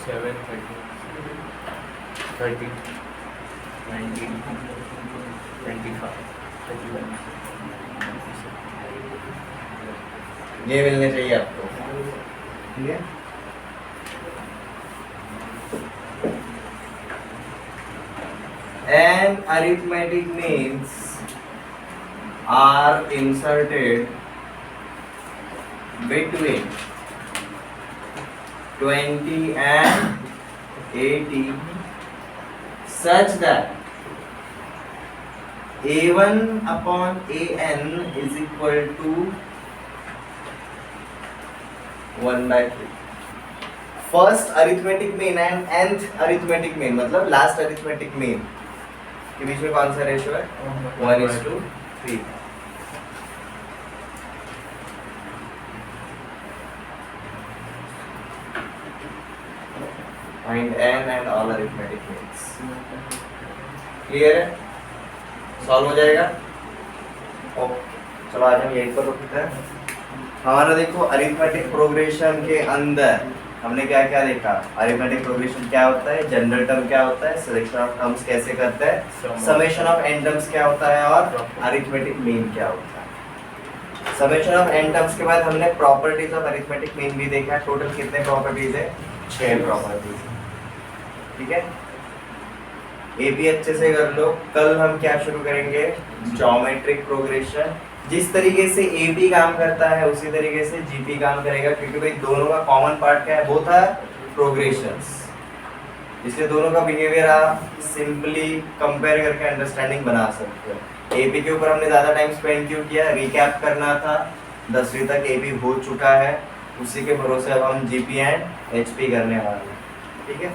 सेवन 30 19 25 31। ये मिलने चाहिए आपको, ठीक है। And arithmetic means are inserted between 20 and 80 such that a1 upon an is equal to 1/3 first arithmetic mean and nth arithmetic mean मतलब लास्ट अरिथमेटिक मीन के बीच में कौन सा रेशियो है 1:3 find n and all arithmetic means clear है solve हो जाएगा okay चलो आज हम यहीं पर रुकते हैं हमारा देखो अरिथमेटिक प्रोग्रेशन के अंदर हमने क्या क्या देखा अरिथमेटिक प्रोग्रेशन क्या होता है जनरल टर्म क्या होता है सिलेक्शन ऑफ टर्म्स कैसे करते हैं समेशन ऑफ एन टर्म्स क्या होता है और अरिथमेटिक मीन क्या होता है समेशन ऑफ एन टर्म्स के बाद हमने प्रॉपर्टीज ऑफ अरिथमेटिक मीन भी देखा टोटल कितने प्रॉपर्टीज है 6 प्रॉपर्टीज ठीक है एपी अच्छे से कर लो कल हम क्या शुरू करेंगे ज्योमेट्रिक प्रोग्रेशन जिस तरीके से एपी काम करता है उसी तरीके से जीपी काम करेगा क्योंकि भाई दोनों का कॉमन पार्ट क्या है वो था प्रोग्रेशंस इसलिए दोनों का बिहेवियर आप सिंपली कंपेयर करके अंडरस्टैंडिंग बना सकते हो एपी के ऊपर हमने ज़्यादा टाइम स्पेंड क्यों किया रिकैप करना था 10वीं तक एपी हो चुका है उसी के भरोसे अब हम जीपी एंड एचपी करने वाले हैं ठीक है